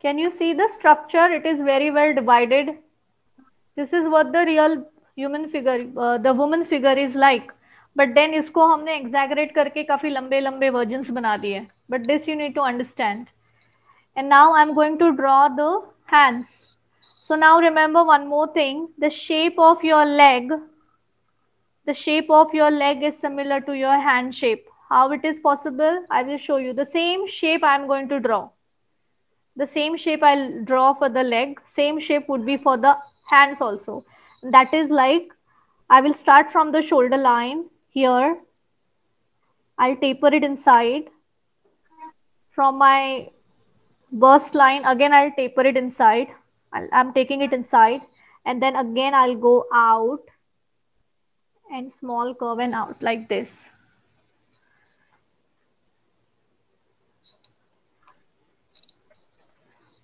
Can you see the structure? It is very well divided. This is what the real human figure, the woman figure is like. But then इसको हमने exaggerate करके काफी लंबे लंबे versions बना दिए. But this you need to understand. And now I'm going to draw the hands. So now remember one more thing. The shape of your leg, the shape of your leg is similar to your hand shape. How it is possible? I will show you. The same shape I'm going to draw. The same shape I'll draw for the leg, same shape would be for the hands also. That is like, I will start from the shoulder line here. I'll taper it inside. From my burst line, again I'll taper it inside. I'm taking it inside. And then again I'll go out and small curve and out like this.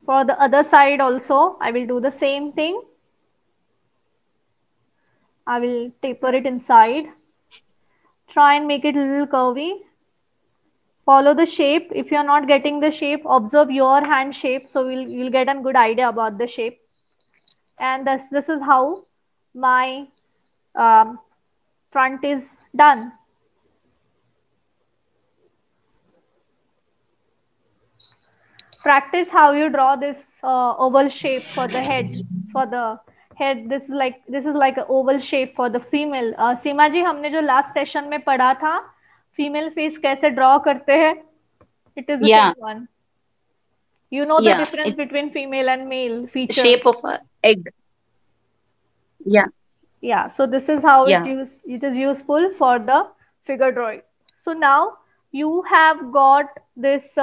For the other side also, I will do the same thing. I will taper it inside. Try and make it a little curvy. Follow the shape. If you are not getting the shape, observe your hand shape. So you'll get a good idea about the shape. And this is how my front is done. Practice how you draw this oval shape for the head. For the head, this is like an oval shape for the female. सीमा जी, हमने जो last session में पढ़ा था, female face कैसे draw करते हैं? It is the same one. You know the difference between female and male features. Shape of an egg. Yeah. Yeah. So this is how it is useful for the figure drawing. So now you have got this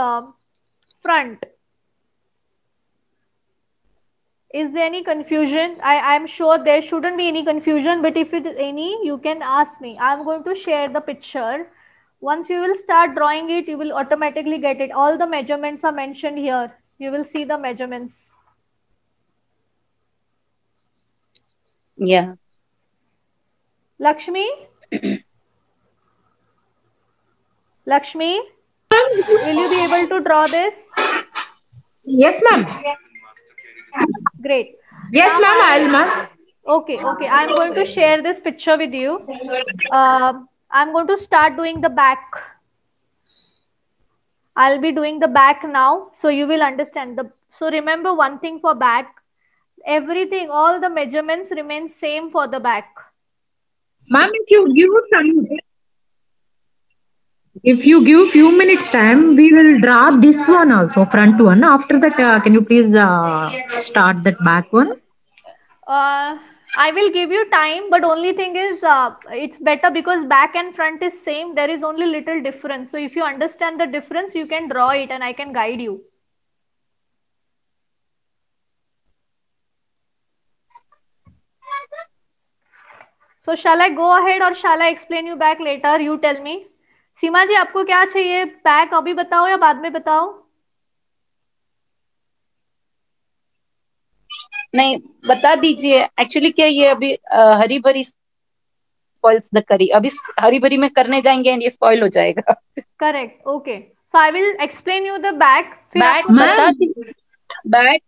front. Is there any confusion? I'm sure there shouldn't be any confusion, but if it is any, you can ask me. I'm going to share the picture. Once you will start drawing it, you will automatically get it. All the measurements are mentioned here. You will see the measurements. Yeah. Lakshmi? Lakshmi? Will you be able to draw this? Yes, ma'am. Great. Yes, ma'am. I'll, ma'am. Okay. I'm going to share this picture with you. I'm going to start doing the back. I'll be doing the back now, so you will understand. So remember one thing for back. Everything, all the measurements remain same for the back. Ma'am, if you give few minutes time, we will draw this one also, front one. After that, can you please start that back one? I will give you time, but only thing is it's better because back and front is same. There is only little difference. So if you understand the difference, you can draw it and I can guide you. So shall I go ahead or shall I explain you back later? You tell me. सीमा जी आपको क्या चाहिए? Back अभी बताओ या बाद में बताओ? नहीं बता दीजिए. एक्चुअली क्या ये अभी हरी भरी स्पॉइल्स द करी. अभी हरी भरी में करने जाएंगे एंड ये स्पॉइल हो जाएगा. Correct. Okay. So I will explain you the back. Back बता दीजिए. Back.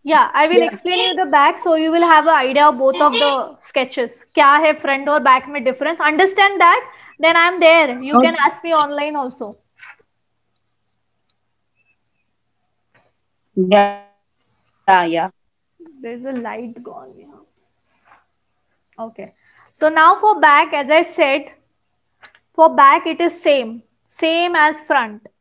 Yeah, I will explain you the back so you will have an idea of both of the sketches. क्या है front और back में difference? Understand that? Then I am there. You can ask me online also. Yeah. There's a light gone here. Okay. So now for back, as I said, for back it is same as front.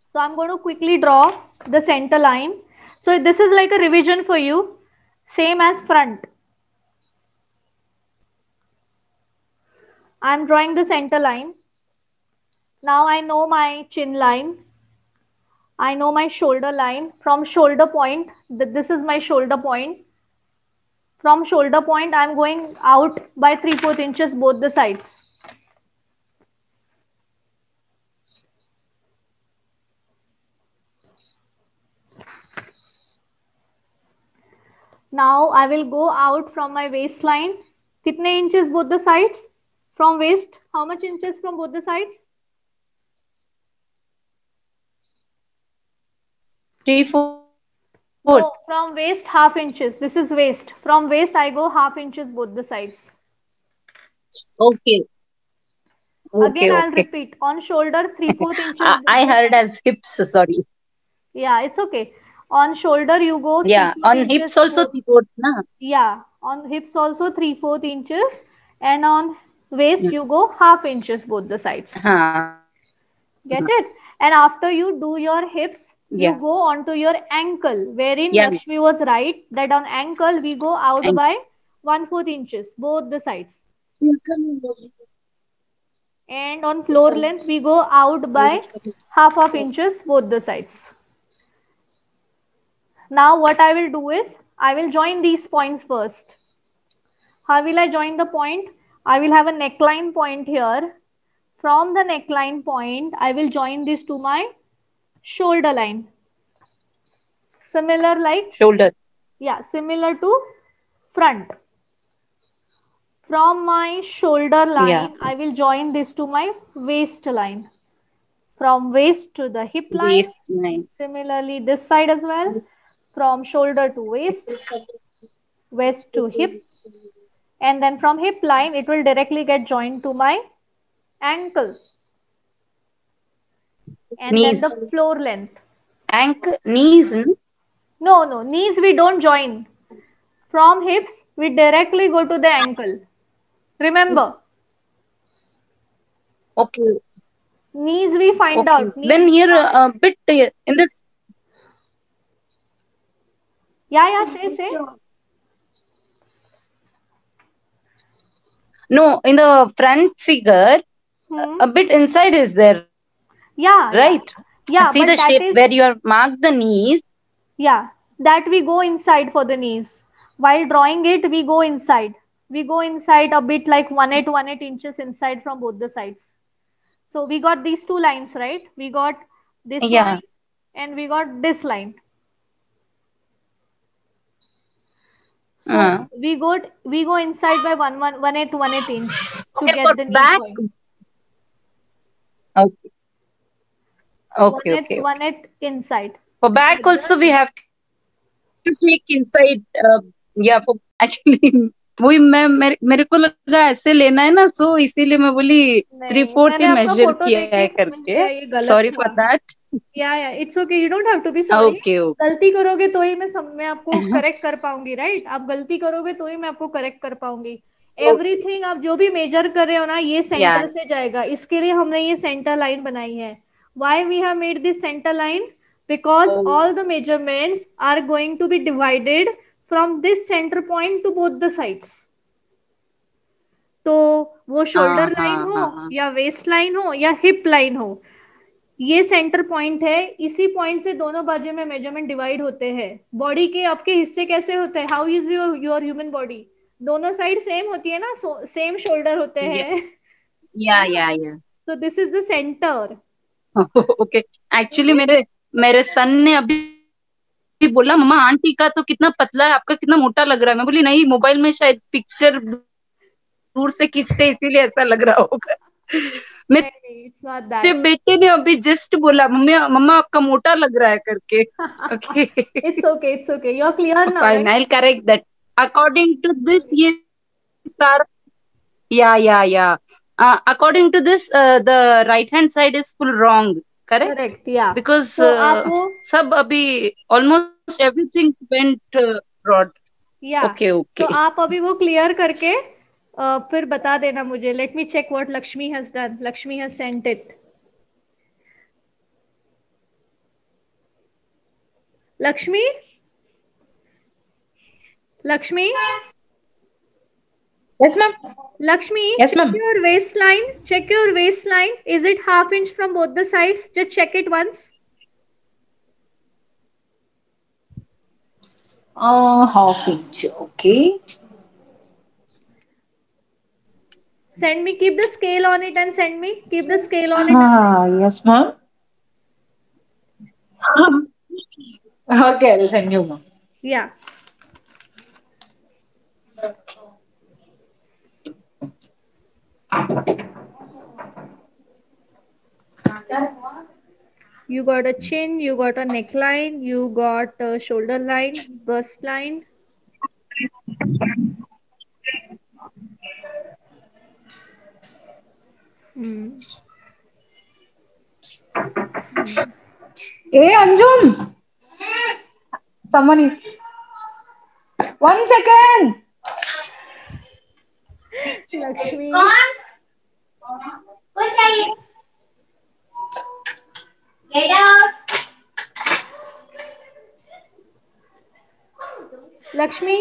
So I'm going to quickly draw the center line. So this is like a revision for you, same as front. I'm drawing the center line. Now I know my chin line. I know my shoulder line. From shoulder point, this is my shoulder point. From shoulder point, I'm going out by 3/4 inches both the sides. Now I will go out from my waistline. कितने inches both the sides? From waist, how much inches from both the sides? 3/4. No, from waist half inches. This is waist. From waist I go half inches both the sides. Okay. Again I'll repeat. On shoulder 3/4 inches. I heard as hips. Sorry. Yeah, it's okay. On shoulder you go. Yeah, on hips also 3/4, na? Yeah, on hips also 3/4 inches, and on waist you go half inches both the sides. Get it? And after you do your hips, you go on to your ankle, wherein Lakshmi was right that on ankle we go out by 1/4 inches both the sides. And on floor length we go out by half inches both the sides. Now what I will do is I will join these points first. How will I join the point? I will have a neckline point here. From the neckline point, I will join this to my shoulder line. Similar like shoulder. Yeah, similar to front. From my shoulder line, I will join this to my waist line. From waist to the hip line. Waist line. Similarly, this side as well. From shoulder to waist, waist to hip, and then from hip line it will directly get joined to my ankle, and knees. Then the floor length. Ankle, knees? No, knees we don't join. From hips we directly go to the ankle. Remember. Okay. Knees we find out. Knees then here a bit in this. Yeah, say. No, in the front figure, a bit inside is there. Yeah. Right? Yeah. See the shape where you have marked the knees. Yeah. that we go inside for the knees. While drawing it, we go inside. We go inside a bit like 1.8 inches inside from both the sides. So we got these two lines, right? We got this Yeah. line and we got this line. So we go inside by 1.8 inch to Okay, get for the knee back. joint. Okay. Okay, okay, okay. 1.8 inside. For back also we have to take inside. Yeah, for actually वही मेरे को लगा ऐसे लेना है ना, सो इसीलिए मैं बोली 3/4 मैंने ही आपका मेजर फोटो किया देख के है समझ करके. गया ये गलत सॉरी हुआ. For that. Yeah it's okay, you don't have to be sorry. Okay okay. गलती करोगे तो ही मैं आपको करेक्ट कर पाऊंगी, राइट? आप गलती करोगे तो ही मैं आपको करेक्ट कर पाऊंगी. एवरीथिंग आप जो भी मेजर कर रहे हो ना, ये सेंटर से जाएगा. इसके लिए हमने ये सेंटर लाइन बनाई है. Why we have made this centre line? Because all the measurements are going to be divided from this centre point to both the sides. तो वो शोल्डर लाइन हो या वेस्ट लाइन हो या हिप लाइन हो, ये सेंटर पॉइंट है. इसी पॉइंट से दोनों बाजू में मेजरमेंट डिवाइड होते हैं. बॉडी के आपके हिस्से कैसे होते हैं? How is your human body? दोनों साइड सेम होती है ना, सेम शोल्डर होते हैं. या तो this is the centre. Okay. Actually मेरे सन ने अभी बोला, मम्मा आंटी का तो कितना पतला है, आपका कितना मोटा लग रहा है. मैं बोली नहीं, मोबाइल में शायद पिक्चर दूर से खींचते इसीलिए ऐसा लग रहा होगा. मेरे बेटे ने अभी जस्ट बोला, मम्मा आपका मोटा लग रहा है करके. Okay. It's okay, you are clear now. Fine, I will correct that. According to this ये सारा या according to this the right hand side is full wrong, correct? Yeah, because सब अभी almost everything went broad. Yeah. Okay. तो आप अभी वो clear करके फिर बता देना मुझे. Let me check what Lakshmi has done. Lakshmi has sent it. Lakshmi. Yes, ma'am. Lakshmi, Yes, check ma'am. your waistline. Check your waistline. Is it 1/2 inch from both the sides? Just check it once. 1/2 inch. Okay. Send me. Keep the scale on it and send me. Keep the scale on it. Yes, ma'am. Okay, I'll send you, ma'am. Yeah. You got a chin, you got a neckline, you got a shoulder line, bust line. Hey, Anjum. Someone is. 1 second. Lakshmi. Get out. Lakshmi.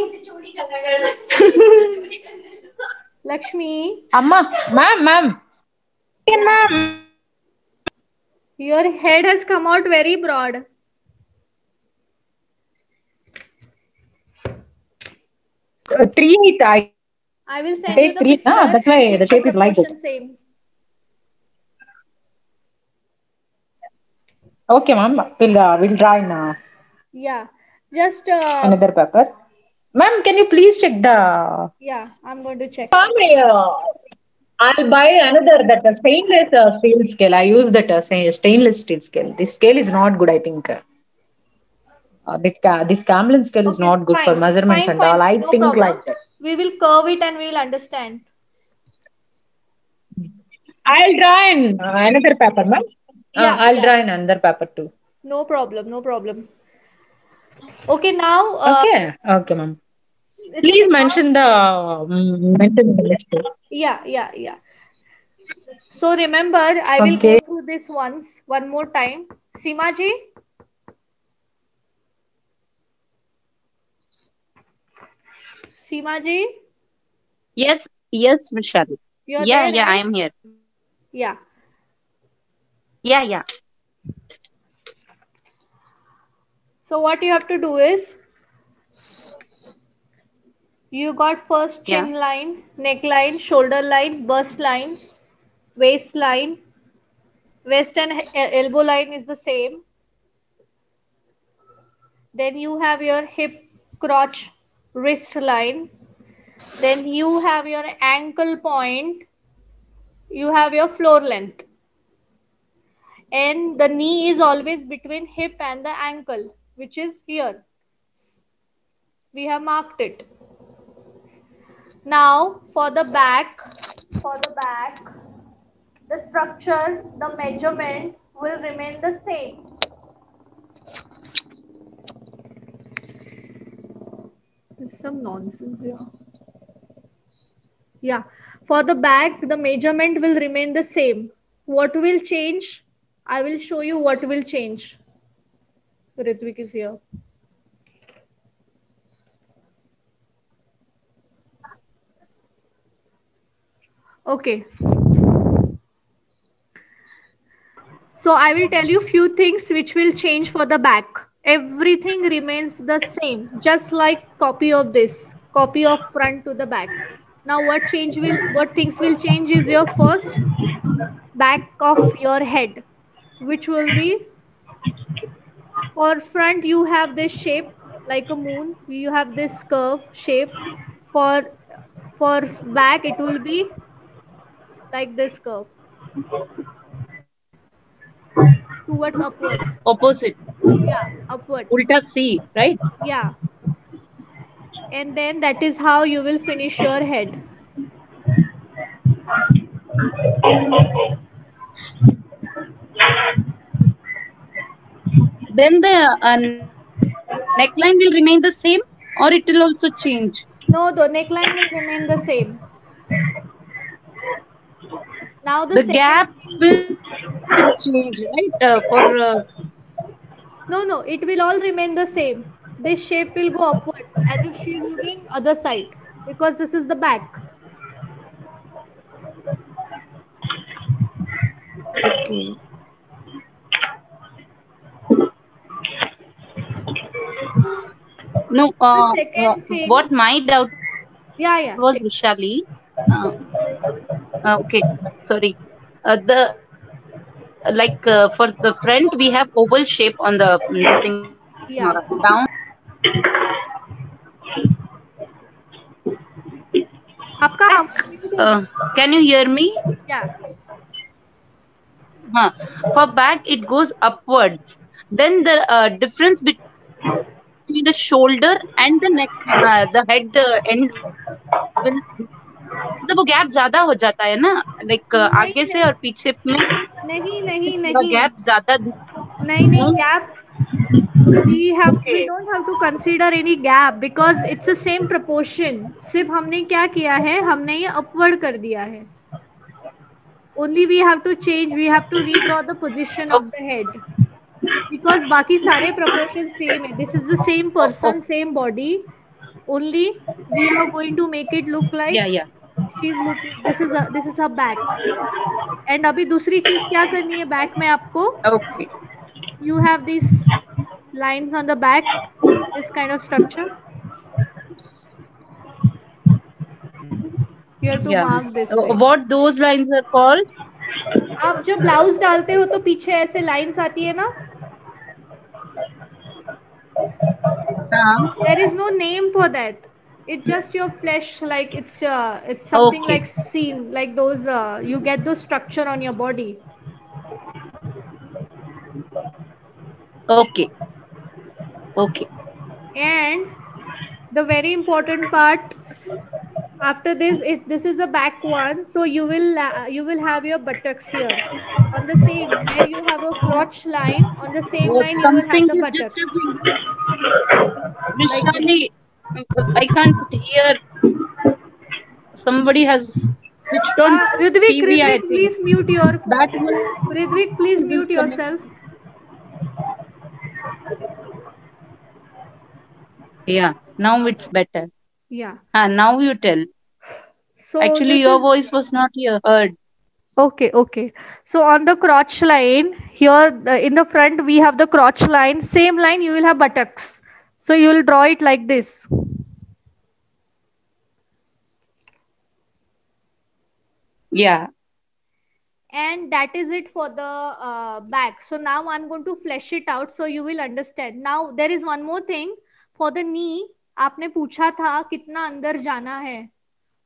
Lakshmi. Amma, ma'am. Ma'am. Your head has come out very broad. Three. I will send take you the 3. picture. That's why the shape is like that. Same. Okay, ma'am. We'll draw in. Yeah. Just another paper. Ma'am, can you please check the? Yeah, I'm going to check. I'll buy another that stainless steel scale. I use that stainless steel scale. This scale is not good, I think. This Camlin scale is not good for measurements and all. I think problem. Like that. We will curve it and we will understand. I'll draw in another paper, ma'am. I'll draw in another paper too. No problem. Okay, now. Okay, ma'am. Please mention the list. Yeah. So remember, I will go through this one more time. Seema ji. Yes, Vishal. Yeah, I am here. Yeah. So what you have to do is, you got first Yeah. chin line, neckline, shoulder line, bust line, waistline, waist and elbow line is the same. Then you have your hip, crotch, wrist line. Then you have your ankle point. You have your floor length. And the knee is always between hip and the ankle, which is here. We have marked it. Now for the back, the structure, the measurement will remain the same. There's some nonsense here. Yeah, for the back, the measurement will remain the same. What will change? I will show you what will change. Ritvik is here. Okay. So I will tell you few things which will change for the back. Everything remains the same, just like copy of this, copy of front to the back. Now what things will change is your first back of your head, which will be, for front you have this shape like a moon, you have this curve shape. For for back it will be like this curve towards upwards. Opposite. Yeah, upwards. Ulta C, right? Yeah, and then that is how you will finish your head. Then the neckline will remain the same, or it will also change? No, the neckline will remain the same. Now the gap will change, right? No, it will all remain the same. This shape will go upwards as if she is looking other side, because this is the back. Okay. No, The second thing. what my doubt Yeah. was, Vishali. Okay, sorry. The like for the front, we have oval shape on the this thing Yeah. down. Can you hear me? Yeah. For back, it goes upwards. Then the difference between the shoulder and the neck, the head end will, मतलब वो gap ज्यादा हो जाता है ना, like आगे से और पीछे में नहीं गैप ज्यादा नहीं gap. We don't have to consider any gap because it's the same proportion. सिर्फ हमने क्या किया है, हमने ये upward कर दिया है. Only we have to change, we have to redraw the position of the head. Because बाकी सारे proportions same है. This is the same person, same body. Only we are going to make it look like she's looking. This is her back. And अभी दूसरी चीज क्या करनी है back में आपको? Okay. You have these lines on the back, this kind of structure. You have to mark this way. What those lines are called? आप जब ब्लाउज डालते हो तो पीछे ऐसे लाइंस आती है ना? There is no name for that. It's just your flesh, like it's something like seam, like those you get those structure on your body. Okay. And the very important part after this, this is a back one, so you will have your buttocks here. On the same, where you have a crotch line, on the same line you will have the buttocks. Vishali, I can't hear. Somebody has switched on Ritvik, TV, I think. Please mute your phone. Ritvik, please mute yourself. Yeah, now it's better. Yeah. Now you tell. So actually, your voice was not heard. Okay, okay. So on the crotch line here in the front we have the crotch line. Same line you will have buttocks. So you will draw it like this. Yeah. And that is it for the back. So now I'm going to flesh it out so you will understand. Now there is one more thing for the knee. आपने पूछा था कितना अंदर जाना है.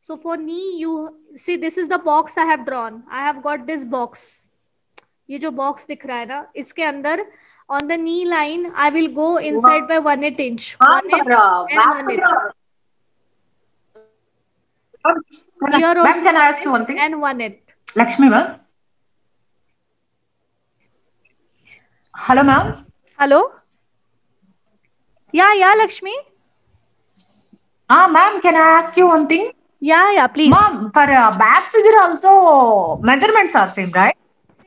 So for knee you see this is the box I have drawn. I have got this box. ये जो box दिख रहा है ना इसके अंदर on the knee line I will go inside by 1/8 inch. 1/8 and 1/8. Here also Ma'am, can I ask you one thing? and 1/8. Lakshmi, ma'am. Hello, ma'am. Hello? Yeah, Lakshmi. Ma'am, can I ask you one thing? Yeah, please. Ma'am, for back figure also measurements are same, right?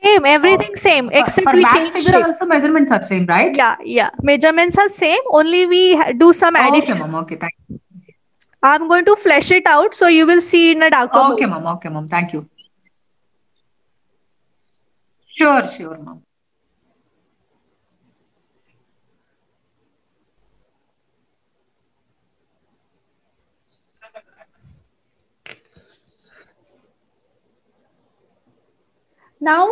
Same, everything same, except for we back change figure shape. also measurements are same, right? Yeah. Measurements are same, only we do some Okay, addition. ma'am. Okay, thank you. I'm going to flesh it out so you will see in a darker mode. Okay, ma'am. Okay, ma'am. Thank you. Sure, ma'am. Now,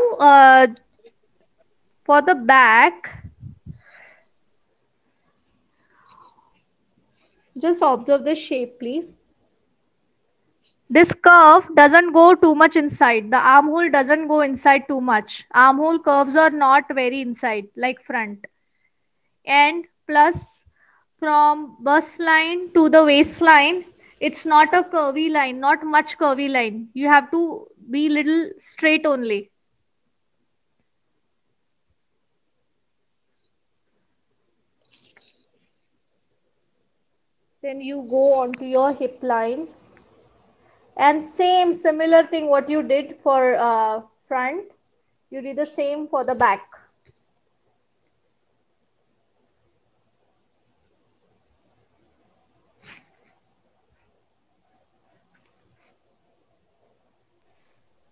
for the back, just observe the shape, please. This curve doesn't go too much inside. The armhole doesn't go inside too much. Armhole curves are not very inside, like front. And plus, from bust line to the waistline, it's not a curvy line, not much curvy line. You have to be little straight only. Then you go on to your hip line. And similar thing what you did for front, you did the same for the back.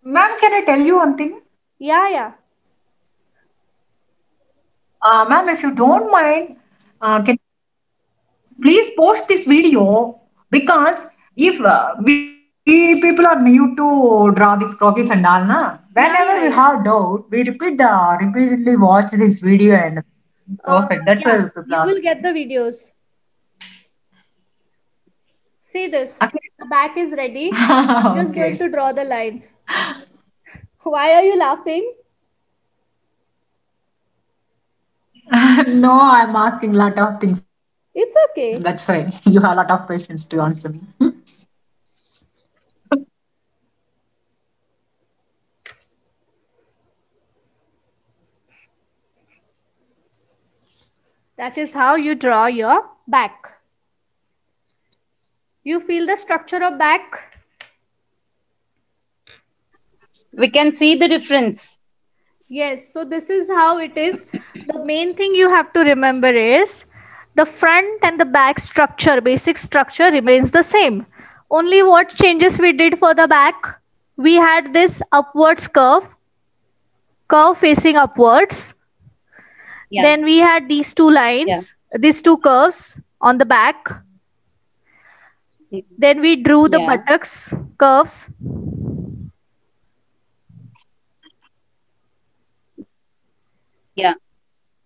Ma'am, can I tell you one thing? Yeah. Ma'am, if you don't mind, can please post this video, because if we people are new to draw these croquis and all, na, whenever we have doubt, we repeatedly watch this video and perfect. That's why people you ask. will get the videos. See this. Okay. The back is ready. I'm just going to draw the lines. Why are you laughing? No, I'm asking a lot of things. It's okay. That's why you have a lot of patience to answer me. That is how you draw your back. You feel the structure of back? We can see the difference. Yes, so this is how it is. The main thing you have to remember is the front and the back structure, basic structure remains the same. Only what changes we did for the back? We had this upwards curve facing upwards. Yeah. Then we had these two lines, these two curves on the back. Then we drew the buttocks curves.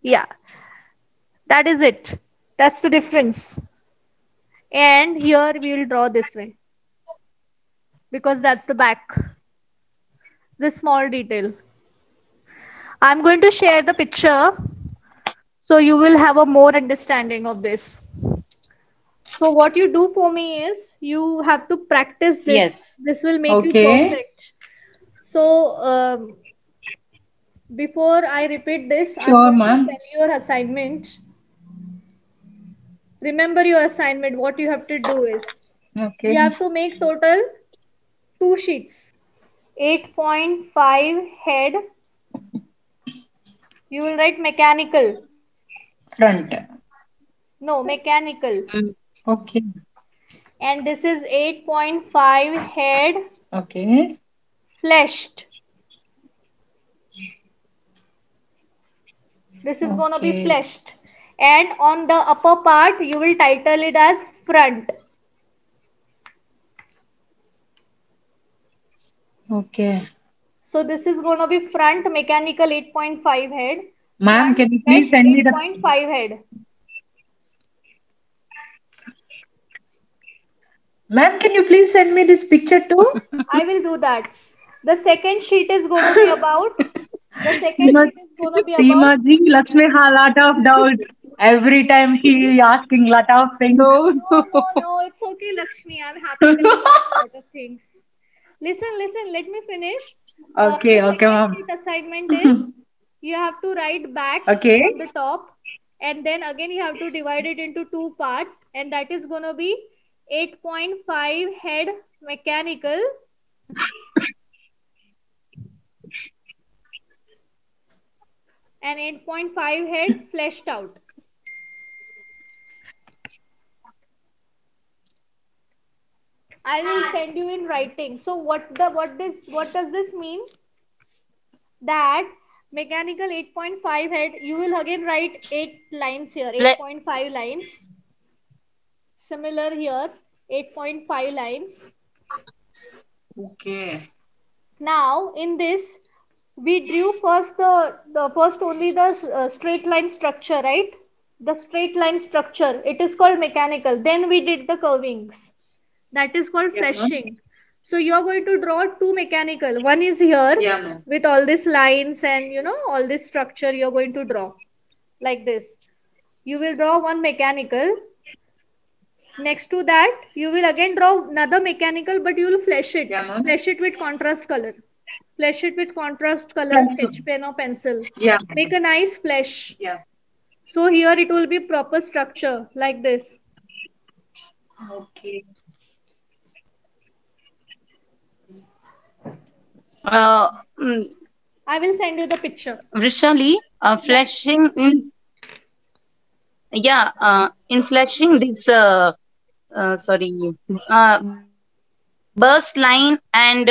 Yeah, that is it. That's the difference. And here we will draw this way because that's the back. This small detail. I'm going to share the picture so you will have a more understanding of this. So what you do for me is you have to practice this. Yes. This will make you perfect. So before I repeat this, Sure, I'm going ma'am. to tell your assignment. Remember your assignment. What you have to do is you have to make total 2 sheets. 8.5 head. You will write mechanical. Front. No, mechanical. Okay. And this is 8.5 head. Okay. Fleshed. This is gonna be fleshed. And on the upper part, you will title it as front. Okay. So this is gonna be front mechanical 8.5 head. Ma'am, can you please Flesh send me the 8.5 head. Ma'am, can you please send me this picture too? I will do that. The second sheet is gonna be about. The second sheet is gonna be about. Seema ji, Lakshmi has a lot of doubts. Every time she asking lot of things. No, No, it's okay, Lakshmi. I'm happy that you asked a lot of things. Listen, let me finish. Okay, The okay, second ma'am. sheet assignment is you have to write back Okay. on the top, and then again you have to divide it into two parts, and that is gonna be 8.5 head mechanical and 8.5 head fleshed out. I will send you in writing. So what does this mean? That mechanical 8.5 head, you will again write 8 lines here, 8.5 lines. Similar here, 8.5 lines. Okay. Now in this, we drew first the first only the straight line structure, right? The straight line structure, it is called mechanical. Then we did the curvings, that is called fleshing. So you are going to draw two mechanical. One is here with all these lines and all this structure you are going to draw like this. You will draw one mechanical. Next to that, you will again draw another mechanical, but you will flesh it. Flesh it with contrast color. Flesh it with contrast color, sketch pen or pencil. Make a nice flesh. So here it will be proper structure like this. Okay. I will send you the picture. Vrishali, fleshing in in fleshing this burst line and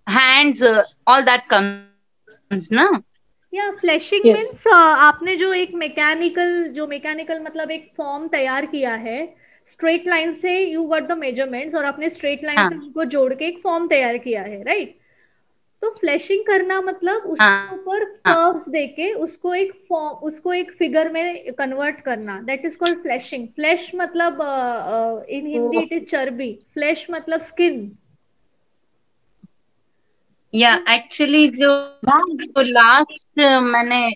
hands, all that comes, na? या flashing means आपने जो एक mechanical मतलब एक form तैयार किया है straight line से, यू गॉट द मेजरमेंट्स और आपने स्ट्रेट लाइन से उनको जोड़ के एक फॉर्म तैयार किया है, राइट? तो फ्लैशिंग करना मतलब उसके ऊपर कर्व्स देके उसको एक फिगर में कन्वर्ट करना, that is called flashing. Flash मतलब इन हिंदी इट इज चर्बी, फ्लैश मतलब स्किन. Yeah, actually, जो last मैंने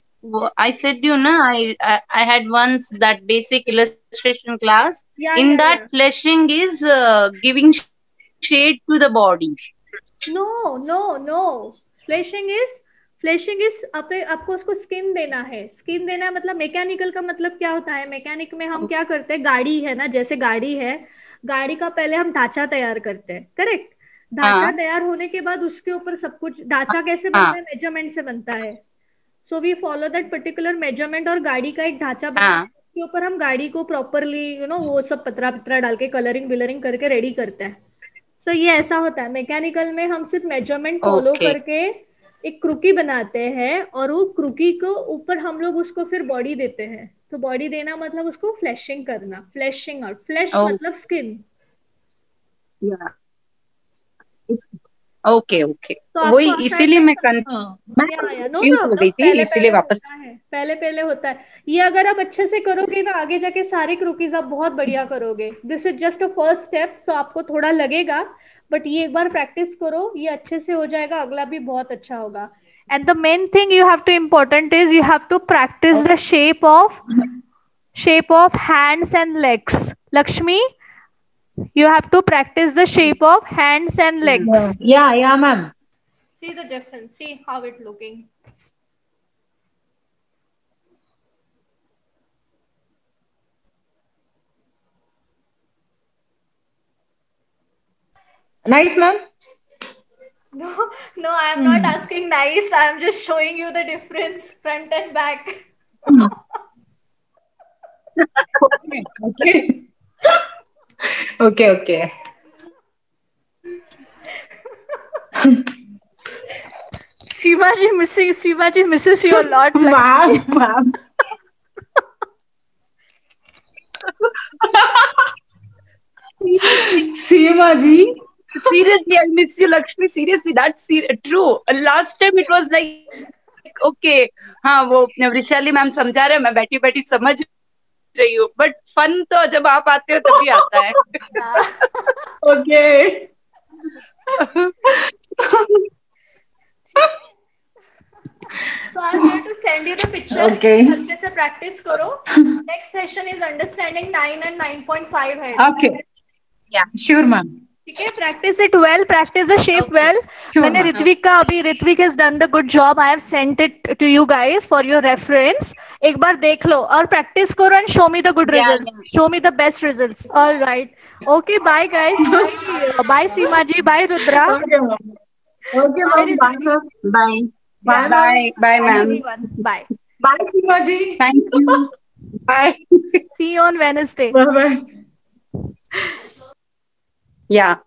I said you na, I had once that basic illustration class. In that fleshing is giving shade to the body. No. Fleshing is आपको उसको skin देना है. Skin देना है मतलब मैकेनिकल का मतलब क्या होता है? मैकेनिक में हम क्या करते हैं, गाड़ी है ना, जैसे गाड़ी है, गाड़ी का पहले हम ढांचा तैयार करते हैं, करेक्ट? ढांचा तैयार होने के बाद उसके ऊपर सब कुछ, ढांचा कैसे बनता है? मेजरमेंट से बनता है. So we follow that particular measurement और गाड़ी का एक ढांचा बनाते हैं, उसके ऊपर हम गाड़ी को प्रॉपरली वो सब पतरा डाल के कलरिंग बिलरिंग करके रेडी करते हैं. सो ये ऐसा होता है. मैकेनिकल में हम सिर्फ मेजरमेंट फॉलो करके एक क्रूकी बनाते हैं और वो क्रूकी को ऊपर हम लोग उसको फिर बॉडी देते हैं. तो बॉडी देना मतलब उसको फ्लैशिंग करना, फ्लैशिंग आउट. फ्लैश मतलब स्किन. ओके. वही इसीलिए मैं कंफ्यूज हो गई थी, इसीलिए वापस. पहले होता है ये. अगर आप अच्छे से करोगे ना, आगे जाके सारे क्रूकीज आप बहुत बढ़िया करोगे. This is just a first step. So आपको थोड़ा लगेगा, बट ये एक बार प्रैक्टिस करो, ये अच्छे से हो जाएगा, अगला भी बहुत अच्छा होगा. And the main thing you have to important is you have to practise the shape of hands and legs. Lakshmi, you have to practice the shape of hands and legs. Yeah, ma'am. See the difference. See how it looking. Nice, ma'am. No, I am not asking nice. I am just showing you the difference, front and back. Okay. Seema ji misses you a lot, Lakshmi. Ma'am. ji. Seriously, I miss you, Lakshmi. Seriously, that's true. Last time it was like, okay, हाँ वो Vrushali ma'am समझा रहे हैं, मैं बैठी बैठी समझ रही हूँ, बट फन तो जब आप आते हो तभी आता है. Okay. So I'm going to send you the picture. Okay. अच्छे से practice करो. Next session is understanding 9 and 9.5 head. Okay. Yeah. Sure, ma'am. ठीक है, practice it well, practice the shape well. Sure, मैंने ma'am. Ritvik has done the good job. I have sent it to you guys for your reference. एक बार देख लो और practice करो and show me the good results. Show me the best results. All right. Okay, bye guys. Bye Seema ji. Bye Rudra. Okay, ma'am. Okay, Bye, ma'am. Bye, ma'am. Bye. Bye, Bye. Bye, ma'am. Everyone. Bye. Bye, Seema ji. Thank you. Bye. See you on Wednesday. Bye, bye. Yeah.